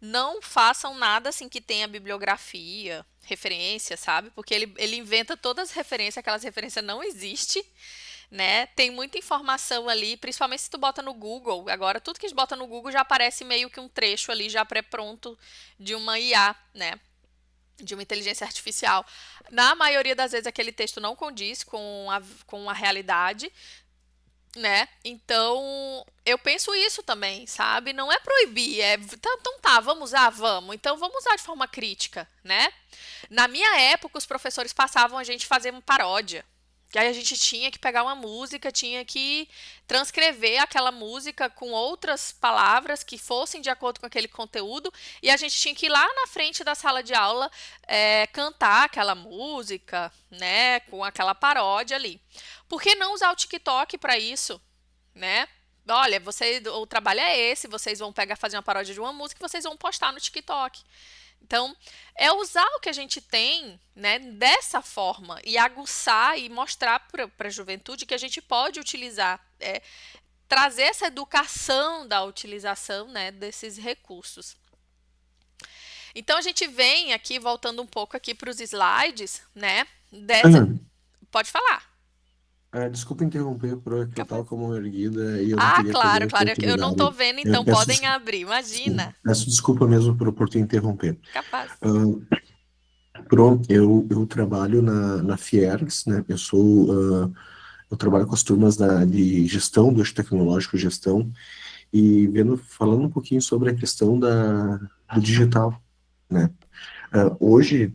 não façam nada assim que tenha bibliografia, referência, sabe? Porque ele inventa todas as referências, aquelas referências não existem, né? Tem muita informação ali, principalmente se tu bota no Google. Agora, tudo que a gente bota no Google já aparece meio que um trecho ali já pré-pronto de uma IA, né? De uma inteligência artificial. Na maioria das vezes, aquele texto não condiz com a realidade, né? Então, eu penso isso também, sabe? Não é proibir, então tá, vamos usar, vamos. Então, vamos usar de forma crítica, né? Na minha época, os professores passavam a gente fazer uma paródia. Que aí a gente tinha que pegar uma música, tinha que transcrever aquela música com outras palavras que fossem de acordo com aquele conteúdo, e a gente tinha que ir lá na frente da sala de aula cantar aquela música, né, com aquela paródia ali. Por que não usar o TikTok para isso, né? Olha, o trabalho é esse, vocês vão fazer uma paródia de uma música e vocês vão postar no TikTok. Então, é usar o que a gente tem, né, dessa forma e aguçar e mostrar para a juventude que a gente pode utilizar, trazer essa educação da utilização, né, desses recursos. Então, a gente vem aqui, voltando um pouco aqui para os slides, né, Ana, Pode falar. desculpa interromper, Pro, que eu Capaz. estava com a mão erguida e eu não queria perder a Claro. Eu não tô oportunidade. vendo, Eu então peço, podem abrir. Imagina. peço desculpa mesmo por te interromper. Capaz. Pro, eu trabalho na Fiergs, né? Eu trabalho com as turmas de gestão, do eixo tecnológico gestão, e falando um pouquinho sobre a questão do digital, né? Hoje,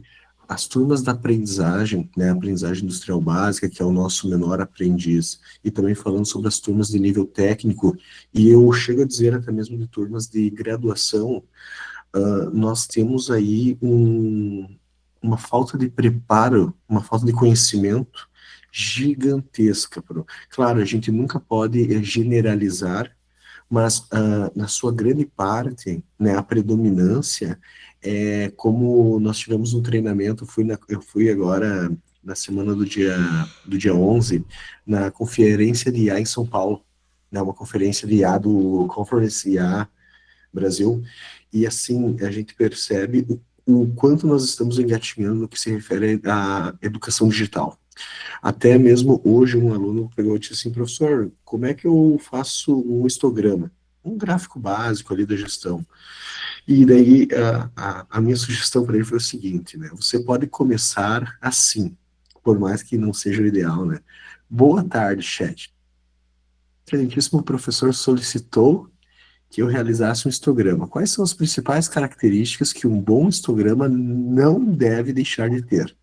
as turmas da aprendizagem, né, aprendizagem industrial básica, que é o nosso menor aprendiz, e também falando sobre as turmas de nível técnico, e eu chego a dizer até mesmo de turmas de graduação, nós temos aí uma falta de preparo, uma falta de conhecimento gigantesca. Claro, a gente nunca pode generalizar, mas na sua grande parte, né, a predominância é como nós tivemos um treinamento, eu fui agora na semana do dia 11, na conferência de IA em São Paulo, né, uma conferência de IA do Conference IA Brasil, e assim, a gente percebe o quanto nós estamos engatinhando no que se refere à educação digital. Até mesmo hoje um aluno pegou e disse assim, professor, como é que eu faço um histograma? Um gráfico básico ali da gestão. E daí a minha sugestão para ele foi o seguinte, né? Você pode começar assim, por mais que não seja o ideal, né? Boa tarde, chat. O excelentíssimo professor solicitou que eu realizasse um histograma. Quais são as principais características que um bom histograma não deve deixar de ter?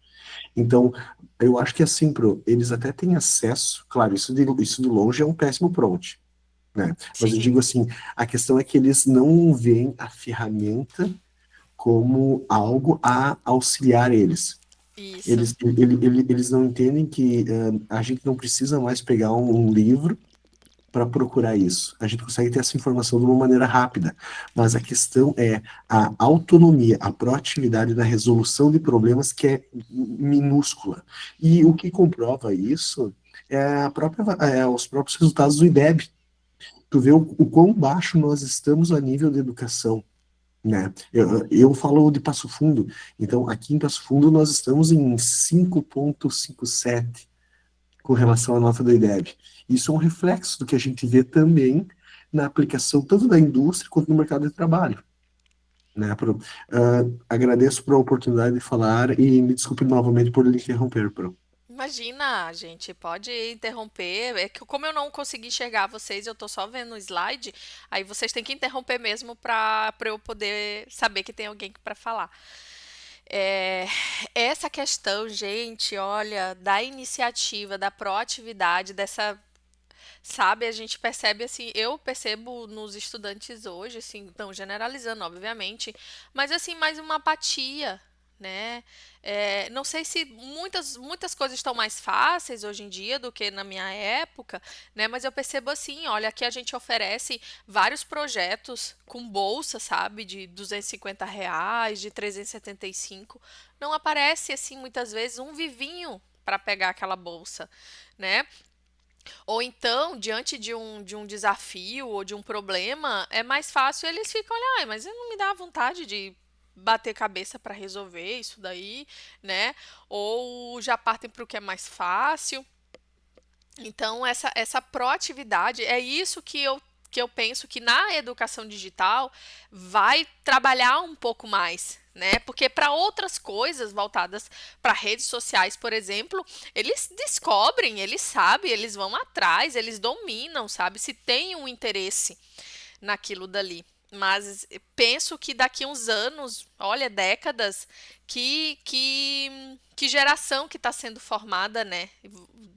Então, eu acho que assim, eles até têm acesso, claro, isso de longe é um péssimo prompt, né? Mas eu Sim. digo assim, a questão é que eles não veem a ferramenta como algo a auxiliar eles. Isso. Eles não entendem que a gente não precisa mais pegar um livro para procurar isso. A gente consegue ter essa informação de uma maneira rápida, mas a questão é a autonomia, a proatividade na resolução de problemas que é minúscula. E o que comprova isso é os próprios resultados do IDEB. Tu vê o quão baixo nós estamos a nível de educação, né? Eu falo de Passo Fundo, então aqui em Passo Fundo nós estamos em 5,57 com relação à nota do IDEB. Isso é um reflexo do que a gente vê também na aplicação tanto da indústria quanto no mercado de trabalho. Né? Agradeço por a oportunidade de falar e me desculpe novamente por lhe interromper, Pro. Imagina, gente, pode interromper. É que como eu não consegui enxergar vocês, eu tô só vendo o slide, aí vocês têm que interromper mesmo para eu poder saber que tem alguém para falar. Essa questão, gente, olha, da iniciativa, da proatividade, sabe, a gente percebe assim, eu percebo nos estudantes hoje, assim, não generalizando, obviamente, mas assim, mais uma apatia, né? Não sei se muitas coisas estão mais fáceis hoje em dia do que na minha época, né? Mas eu percebo assim, olha, aqui a gente oferece vários projetos com bolsa, sabe? De R$ 250, de 375. Não aparece assim muitas vezes um vivinho para pegar aquela bolsa, né? Ou então, diante de um desafio ou de um problema, é mais fácil eles ficam olhar, mas não me dá vontade de bater cabeça para resolver isso daí, né? Ou já partem para o que é mais fácil. Então, essa proatividade é isso que eu penso que na educação digital vai trabalhar um pouco mais, né? Porque para outras coisas voltadas para redes sociais, por exemplo, eles descobrem, eles sabem, eles vão atrás, eles dominam, sabe? Se tem um interesse naquilo dali. Mas penso que daqui uns anos, olha, décadas, que geração que está sendo formada, né,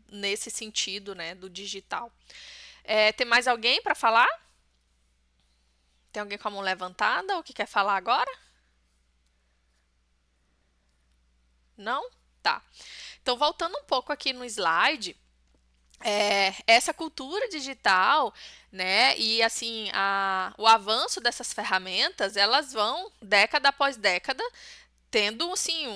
nesse sentido, né, do digital. Tem mais alguém para falar? Tem alguém com a mão levantada ou que quer falar agora? Não? Tá. Então, voltando um pouco aqui no slide, essa cultura digital, né, e assim, o avanço dessas ferramentas, elas vão, década após década, tendo assim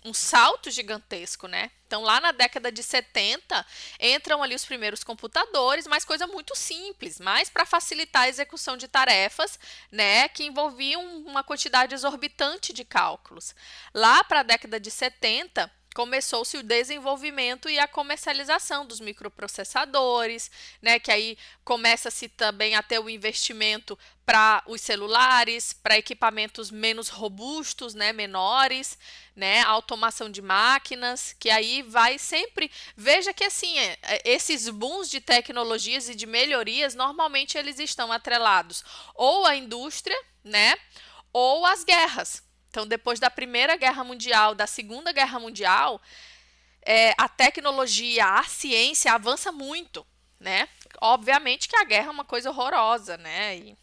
um salto gigantesco, né? Então, lá na década de 70, entram ali os primeiros computadores, mas coisa muito simples, mas para facilitar a execução de tarefas, né, que envolviam uma quantidade exorbitante de cálculos. Lá para a década de 70, começou-se o desenvolvimento e a comercialização dos microprocessadores, né, que aí começa-se também a ter o investimento para os celulares, para equipamentos menos robustos, né, menores, né, automação de máquinas, que aí vai sempre, veja que assim, esses booms de tecnologias e de melhorias, normalmente eles estão atrelados ou à indústria, né, ou às guerras. Então, depois da Primeira Guerra Mundial, da Segunda Guerra Mundial, a tecnologia, a ciência avança muito, né? Obviamente que a guerra é uma coisa horrorosa, né? E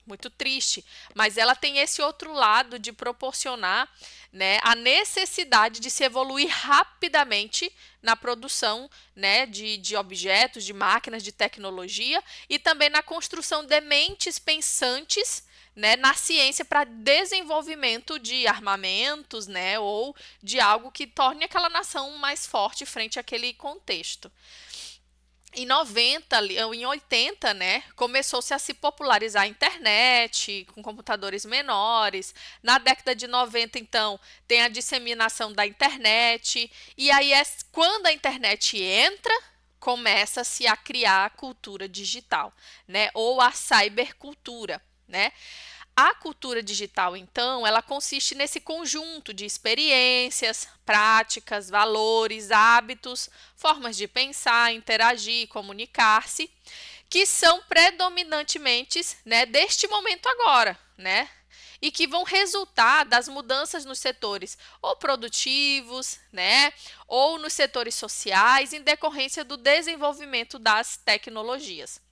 muito triste, mas ela tem esse outro lado de proporcionar, né, a necessidade de se evoluir rapidamente na produção, né, de objetos, de máquinas, de tecnologia e também na construção de mentes pensantes, né, na ciência para desenvolvimento de armamentos, né, ou de algo que torne aquela nação mais forte frente àquele contexto. Em 90, ou em 80, né, começou-se a se popularizar a internet, com computadores menores. Na década de 90, então, tem a disseminação da internet. E aí, quando a internet entra, começa-se a criar a cultura digital, né, ou a cybercultura, né? A cultura digital, então, ela consiste nesse conjunto de experiências, práticas, valores, hábitos, formas de pensar, interagir, comunicar-se, que são predominantemente, né, deste momento agora, né? E que vão resultar das mudanças nos setores ou produtivos, né, ou nos setores sociais, em decorrência do desenvolvimento das tecnologias.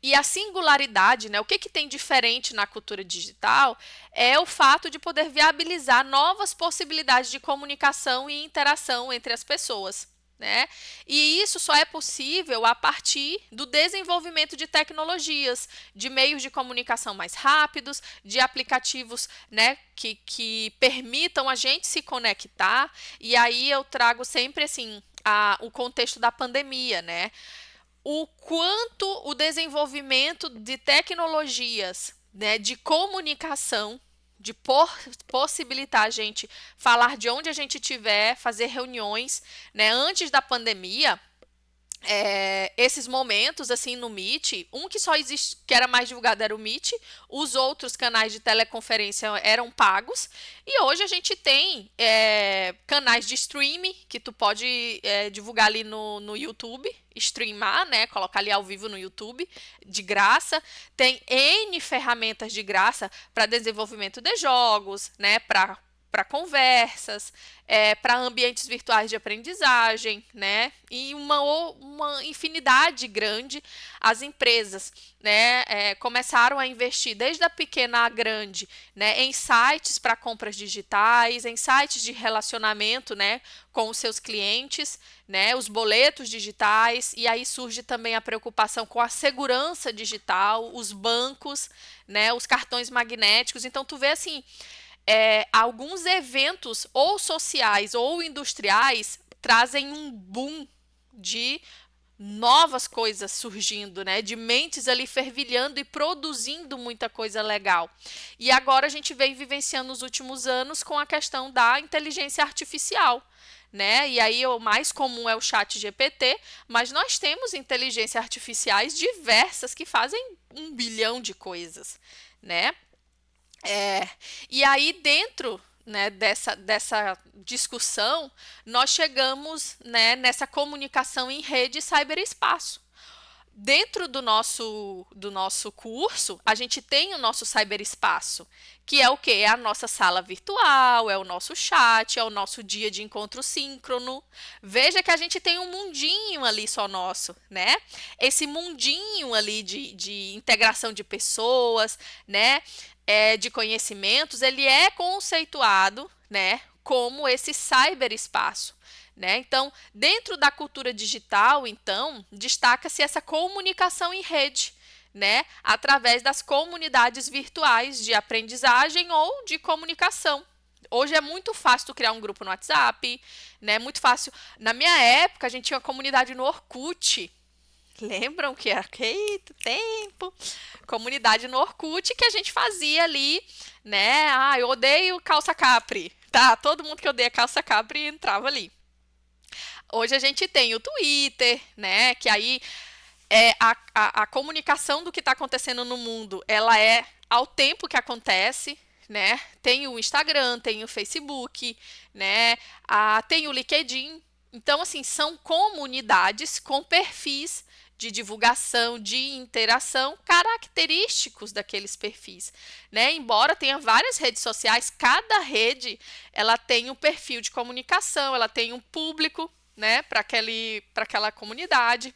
E a singularidade, né, o que tem diferente na cultura digital é o fato de poder viabilizar novas possibilidades de comunicação e interação entre as pessoas, né? E isso só é possível a partir do desenvolvimento de tecnologias, de meios de comunicação mais rápidos, de aplicativos, né, que permitam a gente se conectar. E aí eu trago sempre assim o contexto da pandemia, né? O quanto o desenvolvimento de tecnologias, né, de comunicação, de possibilitar a gente falar de onde a gente estiver, fazer reuniões, né, antes da pandemia, esses momentos assim no Meet, um que só existe, que era mais divulgado era o Meet, os outros canais de teleconferência eram pagos, e hoje a gente tem canais de streaming que tu pode divulgar ali no YouTube, streamar, né, colocar ali ao vivo no YouTube, de graça. Tem N ferramentas de graça para desenvolvimento de jogos, né, para conversas, para ambientes virtuais de aprendizagem, né? E uma infinidade grande. As empresas, né, começaram a investir desde a pequena à grande, né, em sites para compras digitais, em sites de relacionamento, né, com os seus clientes, né, os boletos digitais, e aí surge também a preocupação com a segurança digital, os bancos, né, os cartões magnéticos. Então, tu vê assim, alguns eventos ou sociais ou industriais trazem um boom de novas coisas surgindo, né? De mentes ali fervilhando e produzindo muita coisa legal. E agora a gente vem vivenciando os últimos anos com a questão da inteligência artificial, né? E aí o mais comum é o ChatGPT, mas nós temos inteligências artificiais diversas que fazem 1 bilhão de coisas, né? E aí dentro, né, dessa discussão, nós chegamos, né, nessa comunicação em rede e cyberespaço. Dentro do nosso curso, a gente tem o nosso cyberespaço, que é o quê? É a nossa sala virtual, é o nosso chat, é o nosso dia de encontro síncrono. Veja que a gente tem um mundinho ali só nosso, né? Esse mundinho ali de integração de pessoas, né? De conhecimentos, ele é conceituado, né, como esse cyberespaço. Né? Então, dentro da cultura digital, então, destaca-se essa comunicação em rede, né? Através das comunidades virtuais de aprendizagem ou de comunicação. Hoje é muito fácil tu criar um grupo no WhatsApp, né? Muito fácil. Na minha época, a gente tinha uma comunidade no Orkut. Lembram que era aquele tempo? Comunidade no Orkut que a gente fazia ali, né? Ah, eu odeio calça capri. Tá, todo mundo que odeia calça capri entrava ali. Hoje a gente tem o Twitter, né? Que aí a comunicação do que está acontecendo no mundo, ela é ao tempo que acontece, né? Tem o Instagram, tem o Facebook, né? Tem o LinkedIn. Então, assim, são comunidades com perfis de divulgação, de interação, característicos daqueles perfis, né? Embora tenha várias redes sociais, cada rede ela tem um perfil de comunicação, ela tem um público, né, para aquela comunidade.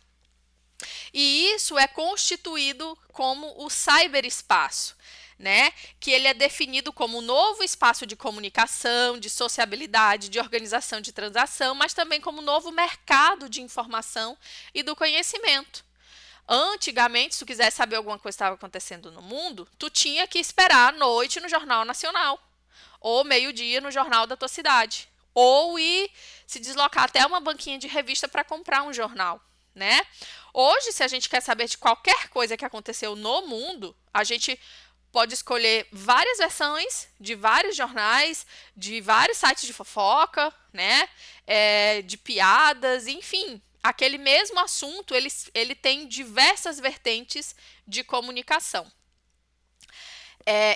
E isso é constituído como o cyberespaço, né? Que ele é definido como um novo espaço de comunicação, de sociabilidade, de organização de transação, mas também como um novo mercado de informação e do conhecimento. Antigamente, se tu quisesse saber alguma coisa que estava acontecendo no mundo, tu tinha que esperar à noite no Jornal Nacional, ou meio-dia no jornal da tua cidade, ou ir se deslocar até uma banquinha de revista para comprar um jornal, né? Hoje, se a gente quer saber de qualquer coisa que aconteceu no mundo, a gente pode escolher várias versões de vários jornais, de vários sites de fofoca, né? De piadas, enfim. Aquele mesmo assunto, ele tem diversas vertentes de comunicação.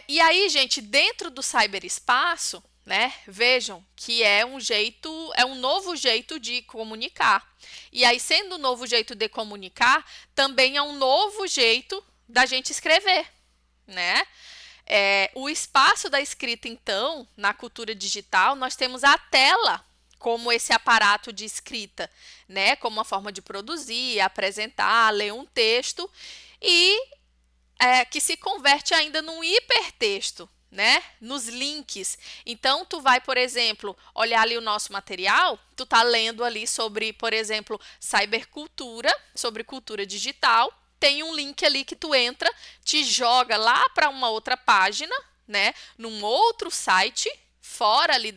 E aí, gente, dentro do cyberespaço, né, vejam que é um novo jeito de comunicar. E aí, sendo um novo jeito de comunicar, também é um novo jeito da gente escrever, né? O espaço da escrita, então, na cultura digital, nós temos a tela como esse aparato de escrita, né? Como uma forma de produzir, apresentar, ler um texto e que se converte ainda num hipertexto, né? Nos links. Então, tu vai, por exemplo, olhar ali o nosso material, tu tá lendo ali sobre, por exemplo, cybercultura, sobre cultura digital, tem um link ali que tu entra, te joga lá para uma outra página, né? Num outro site, fora ali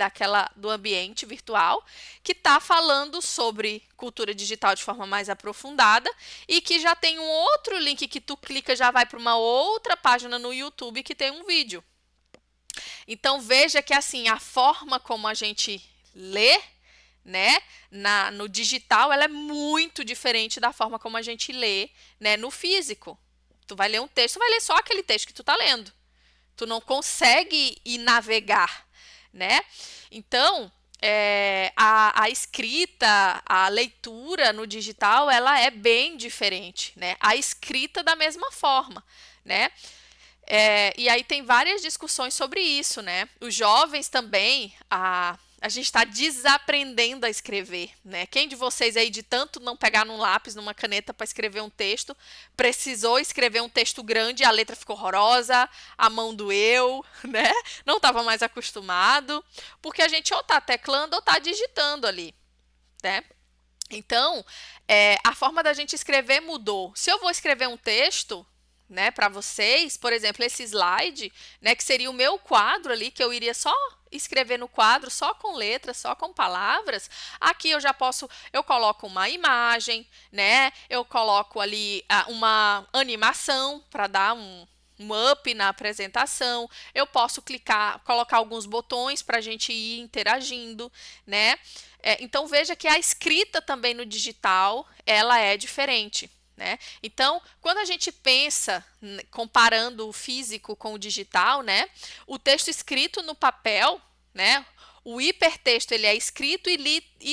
do ambiente virtual, que está falando sobre cultura digital de forma mais aprofundada e que já tem um outro link que tu clica, já vai para uma outra página no YouTube que tem um vídeo. Então, veja que assim, a forma como a gente lê, né, no digital, ela é muito diferente da forma como a gente lê, né, no físico. Tu vai ler um texto, tu vai ler só aquele texto que tu tá lendo. Tu não consegue ir navegar, né? Então, a escrita, a leitura no digital, ela é bem diferente, né? A escrita da mesma forma, né? E aí tem várias discussões sobre isso, né? Os jovens também, a gente está desaprendendo a escrever, né? Quem de vocês aí, de tanto não pegar num lápis, numa caneta para escrever um texto, precisou escrever um texto grande, a letra ficou horrorosa, a mão doeu, né? Não estava mais acostumado, porque a gente ou está teclando ou está digitando ali, né? Então, a forma da gente escrever mudou. Se eu vou escrever um texto, né, para vocês, por exemplo, esse slide, né, que seria o meu quadro ali, que eu iria só escrever no quadro só com letras, só com palavras, aqui eu coloco uma imagem, né? Eu coloco ali uma animação para dar um up na apresentação, eu posso colocar alguns botões para a gente ir interagindo, né? Então veja que a escrita também no digital, ela é diferente, né? Então, quando a gente pensa, comparando o físico com o digital, né? O texto escrito no papel, né? O hipertexto ele é escrito e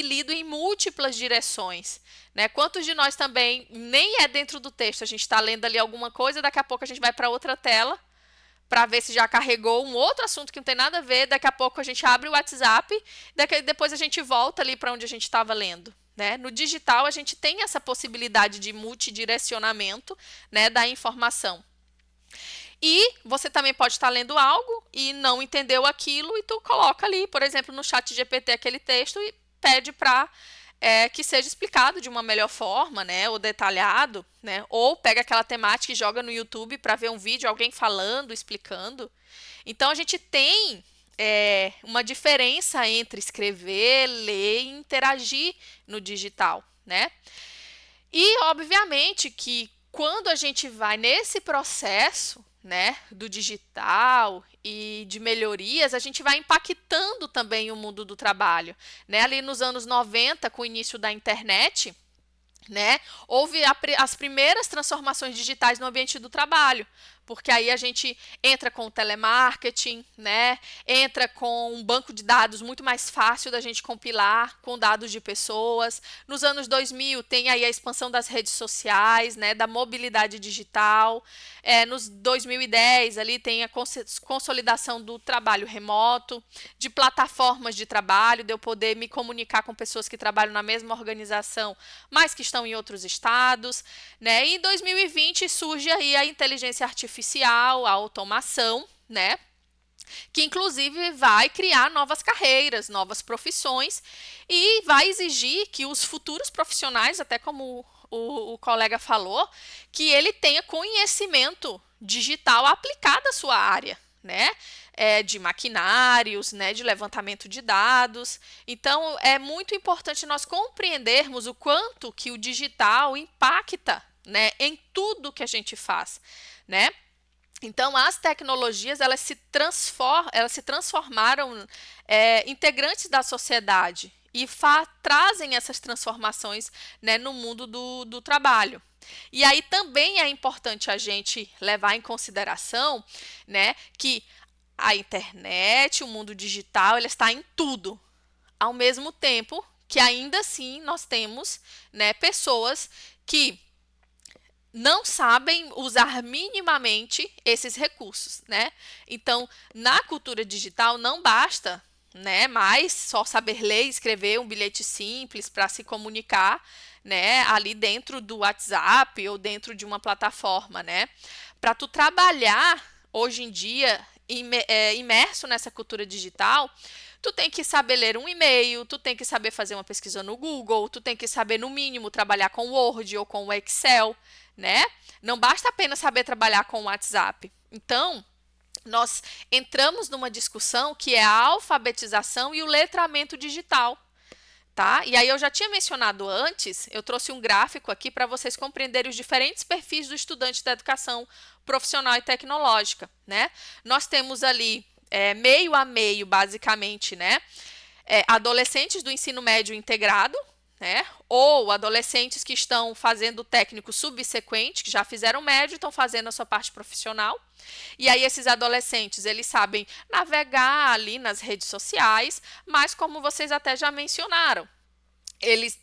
lido em múltiplas direções, né? Quantos de nós também nem é dentro do texto, a gente está lendo ali alguma coisa, daqui a pouco a gente vai para outra tela para ver se já carregou um outro assunto que não tem nada a ver, daqui a pouco a gente abre o WhatsApp, depois a gente volta ali para onde a gente estava lendo. Né? No digital, a gente tem essa possibilidade de multidirecionamento, né, da informação. E você também pode estar lendo algo e não entendeu aquilo e tu coloca ali, por exemplo, no ChatGPT aquele texto e pede para que seja explicado de uma melhor forma, né, ou detalhado, né, ou pega aquela temática e joga no YouTube para ver um vídeo, alguém falando, explicando. Então, a gente tem uma diferença entre escrever, ler e interagir no digital, né? E, obviamente, que quando a gente vai nesse processo, né, do digital e de melhorias, a gente vai impactando também o mundo do trabalho, né? Ali nos anos 90, com o início da internet, né, houve as primeiras transformações digitais no ambiente do trabalho, porque aí a gente entra com o telemarketing, né, entra com um banco de dados muito mais fácil da gente compilar com dados de pessoas. Nos anos 2000 tem aí a expansão das redes sociais, né, da mobilidade digital. Nos 2010 ali tem a consolidação do trabalho remoto, de plataformas de trabalho, de eu poder me comunicar com pessoas que trabalham na mesma organização, mas que estão em outros estados, né? E em 2020 surge aí a inteligência artificial, a automação, né? Que inclusive vai criar novas carreiras, novas profissões e vai exigir que os futuros profissionais, até como o colega falou, que ele tenha conhecimento digital aplicado à sua área, né? De maquinários, né? De levantamento de dados. Então, é muito importante nós compreendermos o quanto que o digital impacta, né, em tudo que a gente faz, né? Então, as tecnologias, elas se transformaram integrantes da sociedade e trazem essas transformações, né, no mundo do trabalho. E aí também é importante a gente levar em consideração, né, que a internet, o mundo digital, ele está em tudo, ao mesmo tempo que ainda assim nós temos, né, pessoas que não sabem usar minimamente esses recursos, né? Então, na cultura digital não basta, né, mais só saber ler e escrever um bilhete simples para se comunicar, né, ali dentro do WhatsApp ou dentro de uma plataforma, né? Para tu trabalhar hoje em dia imerso nessa cultura digital, tu tem que saber ler um e-mail, tu tem que saber fazer uma pesquisa no Google, tu tem que saber, no mínimo, trabalhar com o Word ou com o Excel, né? Não basta apenas saber trabalhar com o WhatsApp. Então, nós entramos numa discussão que é a alfabetização e o letramento digital. Tá? E aí eu já tinha mencionado antes, eu trouxe um gráfico aqui para vocês compreenderem os diferentes perfis do estudante da educação profissional e tecnológica, né? Nós temos ali meio a meio, basicamente, né? Adolescentes do ensino médio integrado, né? Ou adolescentes que estão fazendo o técnico subsequente, que já fizeram médio e estão fazendo a sua parte profissional. E aí esses adolescentes, eles sabem navegar ali nas redes sociais, mas como vocês até já mencionaram, eles,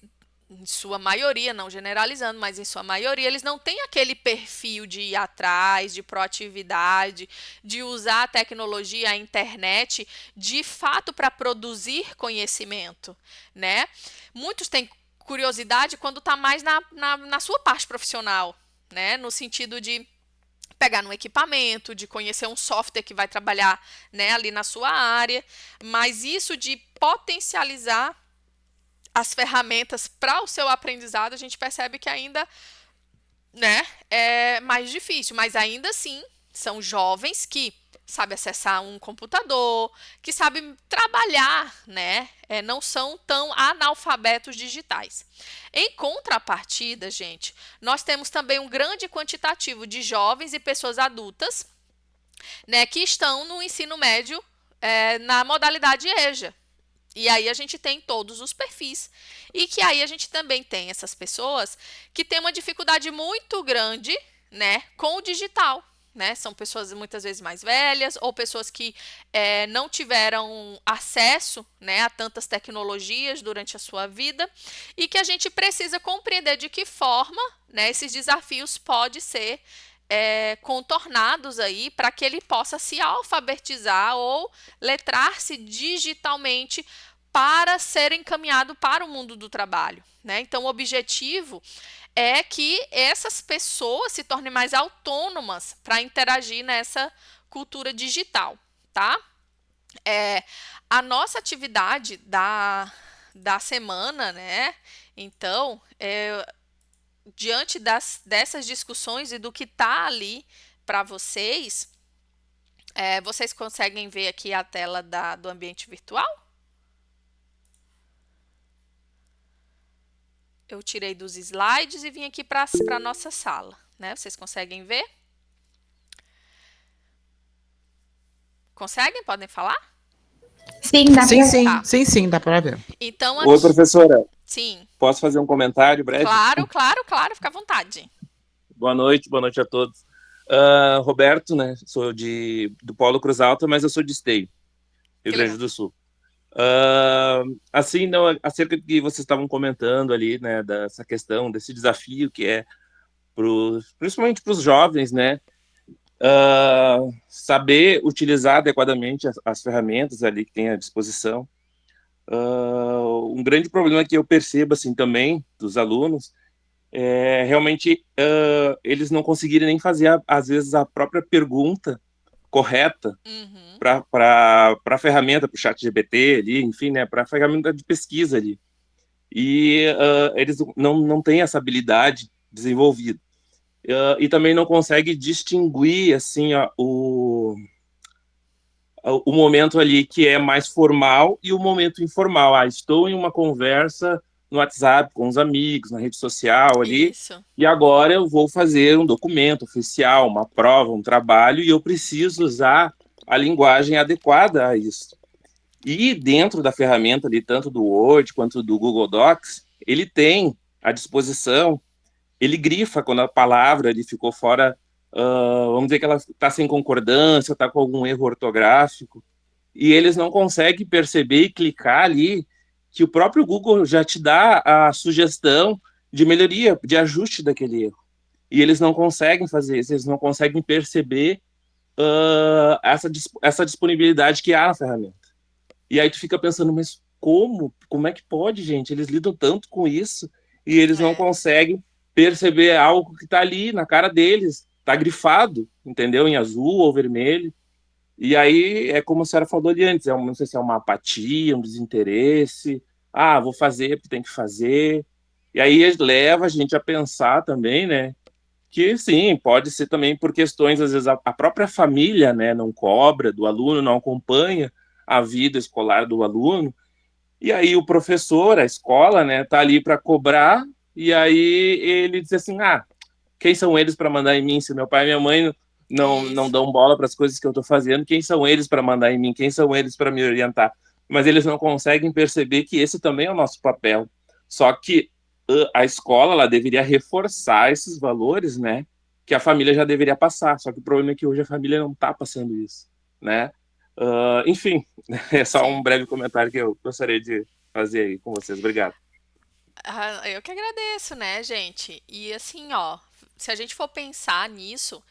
em sua maioria, não generalizando, mas em sua maioria, eles não têm aquele perfil de ir atrás, de proatividade, de usar a tecnologia, a internet, de fato para produzir conhecimento, né? Muitos têm curiosidade quando está mais na sua parte profissional, né? No sentido de pegar um equipamento, de conhecer um software que vai trabalhar, né, ali na sua área, mas isso de potencializar as ferramentas para o seu aprendizado, a gente percebe que ainda, né, é mais difícil, mas ainda assim são jovens que sabe acessar um computador, que sabe trabalhar, né? Não são tão analfabetos digitais. Em contrapartida, gente, nós temos também um grande quantitativo de jovens e pessoas adultas, né, que estão no ensino médio na modalidade EJA. E aí a gente tem todos os perfis. E que aí a gente também tem essas pessoas que têm uma dificuldade muito grande, né, com o digital. Né? São pessoas muitas vezes mais velhas ou pessoas que não tiveram acesso, né, a tantas tecnologias durante a sua vida e que a gente precisa compreender de que forma, né, esses desafios podem ser contornados aí para que ele possa se alfabetizar ou letrar-se digitalmente para ser encaminhado para o mundo do trabalho, né? Então, o objetivo é que essas pessoas se tornem mais autônomas para interagir nessa cultura digital, tá? A nossa atividade da semana, né? Então, diante dessas discussões e do que está ali para vocês, vocês conseguem ver aqui a tela do ambiente virtual? Eu tirei dos slides e vim aqui para a nossa sala, né? Vocês conseguem ver? Conseguem? Podem falar? Sim, dá Sim, pra sim, Tá. sim, dá para ver. Então, Oi, professora. sim, Posso fazer um comentário breve? claro, fica à vontade. Boa noite a todos. Roberto, né? Sou do Polo Cruz Alta, mas eu sou de Esteio, Rio Grande do Sul. Assim, não, acerca do que vocês estavam comentando ali, né, dessa questão, desse desafio que é principalmente para os jovens, né, saber utilizar adequadamente as ferramentas ali que tem à disposição. Um grande problema que eu percebo assim também dos alunos é realmente eles não conseguirem nem fazer às vezes a própria pergunta correta para a ferramenta, para o chat GPT ali, enfim, né, para a ferramenta de pesquisa ali. E eles não têm essa habilidade desenvolvida. E também não conseguem distinguir assim, o momento ali que é mais formal e o momento informal. Estou em uma conversa no WhatsApp com os amigos, na rede social ali, e agora eu vou fazer um documento oficial, uma prova, um trabalho, e eu preciso usar a linguagem adequada a isso. E dentro da ferramenta ali, tanto do Word quanto do Google Docs, ele tem à disposição, ele grifa quando a palavra ele ficou fora, vamos dizer que ela está sem concordância, está com algum erro ortográfico, e eles não conseguem perceber e clicar ali que o próprio Google já te dá a sugestão de melhoria, de ajuste daquele erro. E eles não conseguem fazer isso, eles não conseguem perceber essa disponibilidade que há na ferramenta. E aí tu fica pensando, mas como é que pode, gente? Eles lidam tanto com isso e eles não conseguem perceber algo que está ali na cara deles, está grifado, entendeu? Em azul ou vermelho. E aí é como a senhora falou ali antes, não sei se é uma apatia, um desinteresse, vou fazer porque tem que fazer. E aí leva a gente a pensar também, né, que sim, pode ser também por questões, às vezes, a própria família, né, não cobra do aluno, não acompanha a vida escolar do aluno, e aí o professor, a escola, né, tá ali para cobrar, e aí ele diz assim, quem são eles para mandar em mim, se meu pai e minha mãe não dão bola para as coisas que eu estou fazendo, quem são eles para mandar em mim, quem são eles para me orientar? Mas eles não conseguem perceber que esse também é o nosso papel. Só que a escola ela deveria reforçar esses valores, né, que a família já deveria passar. Só que o problema é que hoje a família não está passando isso, né? Enfim, é só um breve comentário que eu gostaria de fazer aí com vocês. Obrigado. Eu que agradeço, né, gente? E assim, se a gente for pensar nisso,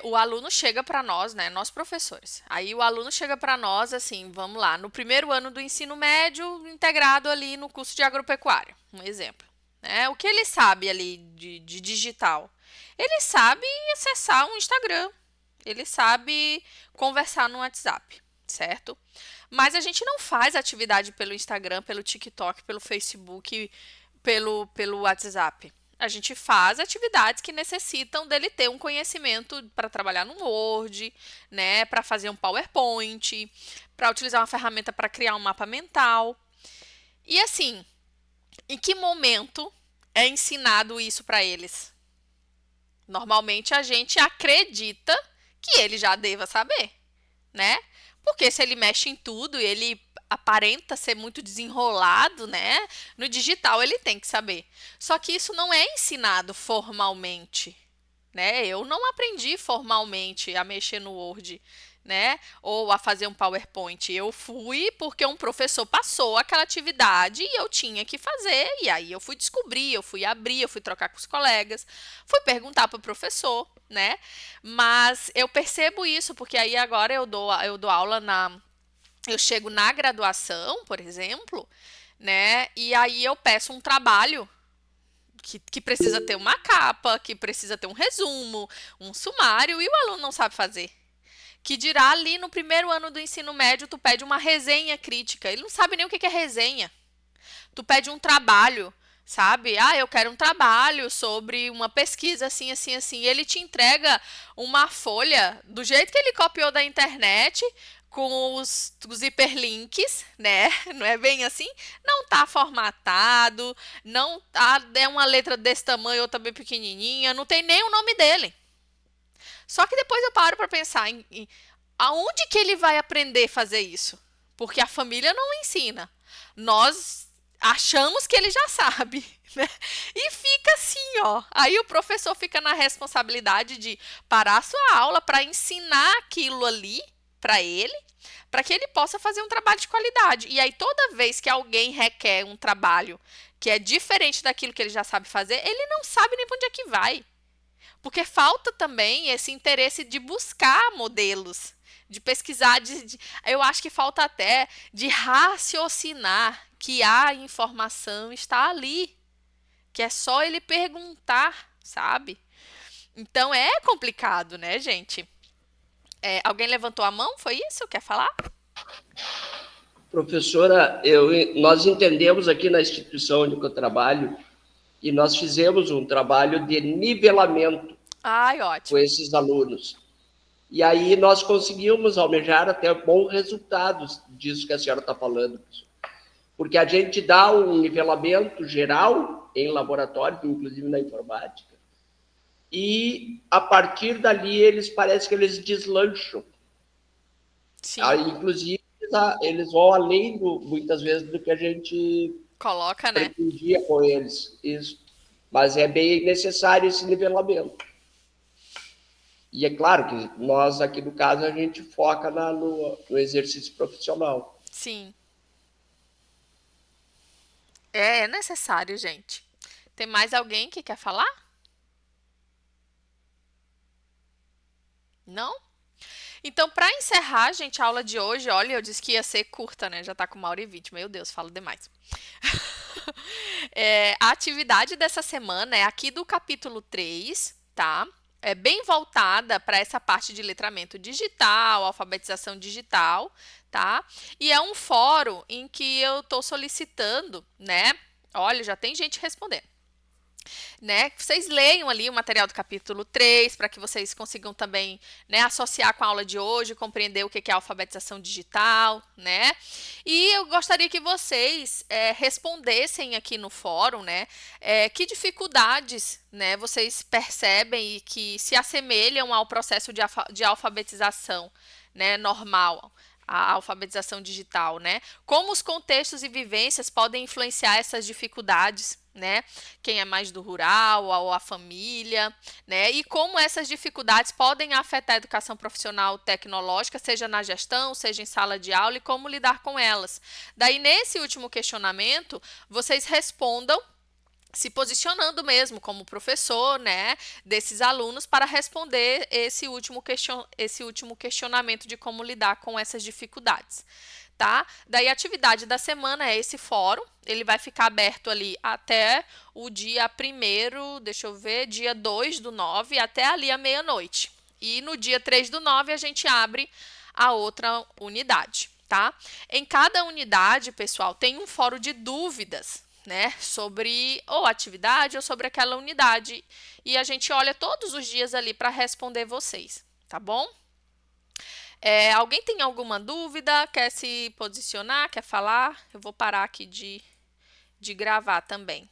o aluno chega para nós, né, nós professores. Aí o aluno chega para nós, assim, vamos lá, no primeiro ano do ensino médio, integrado ali no curso de agropecuária, um exemplo. Né? O que ele sabe ali de digital? Ele sabe acessar um Instagram, ele sabe conversar no WhatsApp, certo? Mas a gente não faz atividade pelo Instagram, pelo TikTok, pelo Facebook, pelo WhatsApp. a gente faz atividades que necessitam dele ter um conhecimento para trabalhar no Word, né, para fazer um PowerPoint, para utilizar uma ferramenta para criar um mapa mental. E assim, em que momento é ensinado isso para eles? Normalmente a gente acredita que ele já deva saber, né? Porque se ele mexe em tudo e ele aparenta ser muito desenrolado, né? No digital ele tem que saber. Só que isso não é ensinado formalmente, né? Eu não aprendi formalmente a mexer no Word, né? Ou a fazer um PowerPoint. Eu fui porque um professor passou aquela atividade e eu tinha que fazer. E aí eu fui descobrir, eu fui abrir, eu fui trocar com os colegas, fui perguntar para o professor, né? Mas eu percebo isso porque aí agora eu dou aula eu chego na graduação, por exemplo, né? E aí eu peço um trabalho que precisa ter uma capa, que precisa ter um resumo, um sumário, e o aluno não sabe fazer. Que dirá ali no primeiro ano do ensino médio, tu pede uma resenha crítica. Ele não sabe nem o que é resenha. Tu pede um trabalho, sabe? Ah, eu quero um trabalho sobre uma pesquisa assim, assim, assim. E ele te entrega uma folha do jeito que ele copiou da internet, com os hiperlinks, né? Não é bem assim? Não tá formatado, não tá, é uma letra desse tamanho, outra bem pequenininha, não tem nem o nome dele. Só que depois eu paro para pensar em aonde que ele vai aprender a fazer isso? Porque a família não ensina. Nós achamos que ele já sabe, né? E fica assim, ó. Aí o professor fica na responsabilidade de parar a sua aula para ensinar aquilo ali para ele, para que ele possa fazer um trabalho de qualidade. E aí toda vez que alguém requer um trabalho que é diferente daquilo que ele já sabe fazer, ele não sabe nem para onde é que vai. Porque falta também esse interesse de buscar modelos, de pesquisar, eu acho que falta até de raciocinar que a informação está ali, que é só ele perguntar, sabe? Então é complicado, né, gente? Alguém levantou a mão, foi isso? Quer falar? Professora, nós entendemos aqui na instituição onde eu trabalho e nós fizemos um trabalho de nivelamento com esses alunos. E aí nós conseguimos almejar até bons resultados disso que a senhora está falando. Porque a gente dá um nivelamento geral em laboratório, inclusive na informática, e a partir dali parece que eles deslancham. Sim. Aí, inclusive, eles vão além, muitas vezes, do que a gente coloca, né? pretendia com eles. Isso. Mas é bem necessário esse nivelamento. E é claro que nós, aqui no caso, a gente foca no exercício profissional. Sim. É necessário, gente. Tem mais alguém que quer falar? Não? Então, para encerrar, gente, a aula de hoje, olha, eu disse que ia ser curta, né? Já tá com 1h20. Meu Deus, falo demais. A atividade dessa semana é aqui do capítulo 3, tá? É bem voltada para essa parte de letramento digital, alfabetização digital, tá? E é um fórum em que eu estou solicitando, né? Olha, já tem gente respondendo. Né? Vocês leiam ali o material do capítulo 3, para que vocês consigam também, né, associar com a aula de hoje, compreender o que é alfabetização digital, né? E eu gostaria que vocês respondessem aqui no fórum, né, que dificuldades, né, vocês percebem e que se assemelham ao processo de alfabetização, né, normal, a alfabetização digital, né? Como os contextos e vivências podem influenciar essas dificuldades, né? Quem é mais do rural ou a família, né? E como essas dificuldades podem afetar a educação profissional tecnológica, seja na gestão, seja em sala de aula, e como lidar com elas. Daí, nesse último questionamento, vocês respondam se posicionando mesmo como professor, né, desses alunos para responder esse último questionamento de como lidar com essas dificuldades, tá? Daí a atividade da semana é esse fórum, ele vai ficar aberto ali até o dia 1º, deixa eu ver, dia 2/9, até ali à meia-noite. E no dia 3/9 a gente abre a outra unidade, tá? Em cada unidade, pessoal, tem um fórum de dúvidas, né, sobre ou a atividade ou sobre aquela unidade. E a gente olha todos os dias ali para responder vocês, tá bom? Alguém tem alguma dúvida? Quer se posicionar? Quer falar? Eu vou parar aqui de gravar também.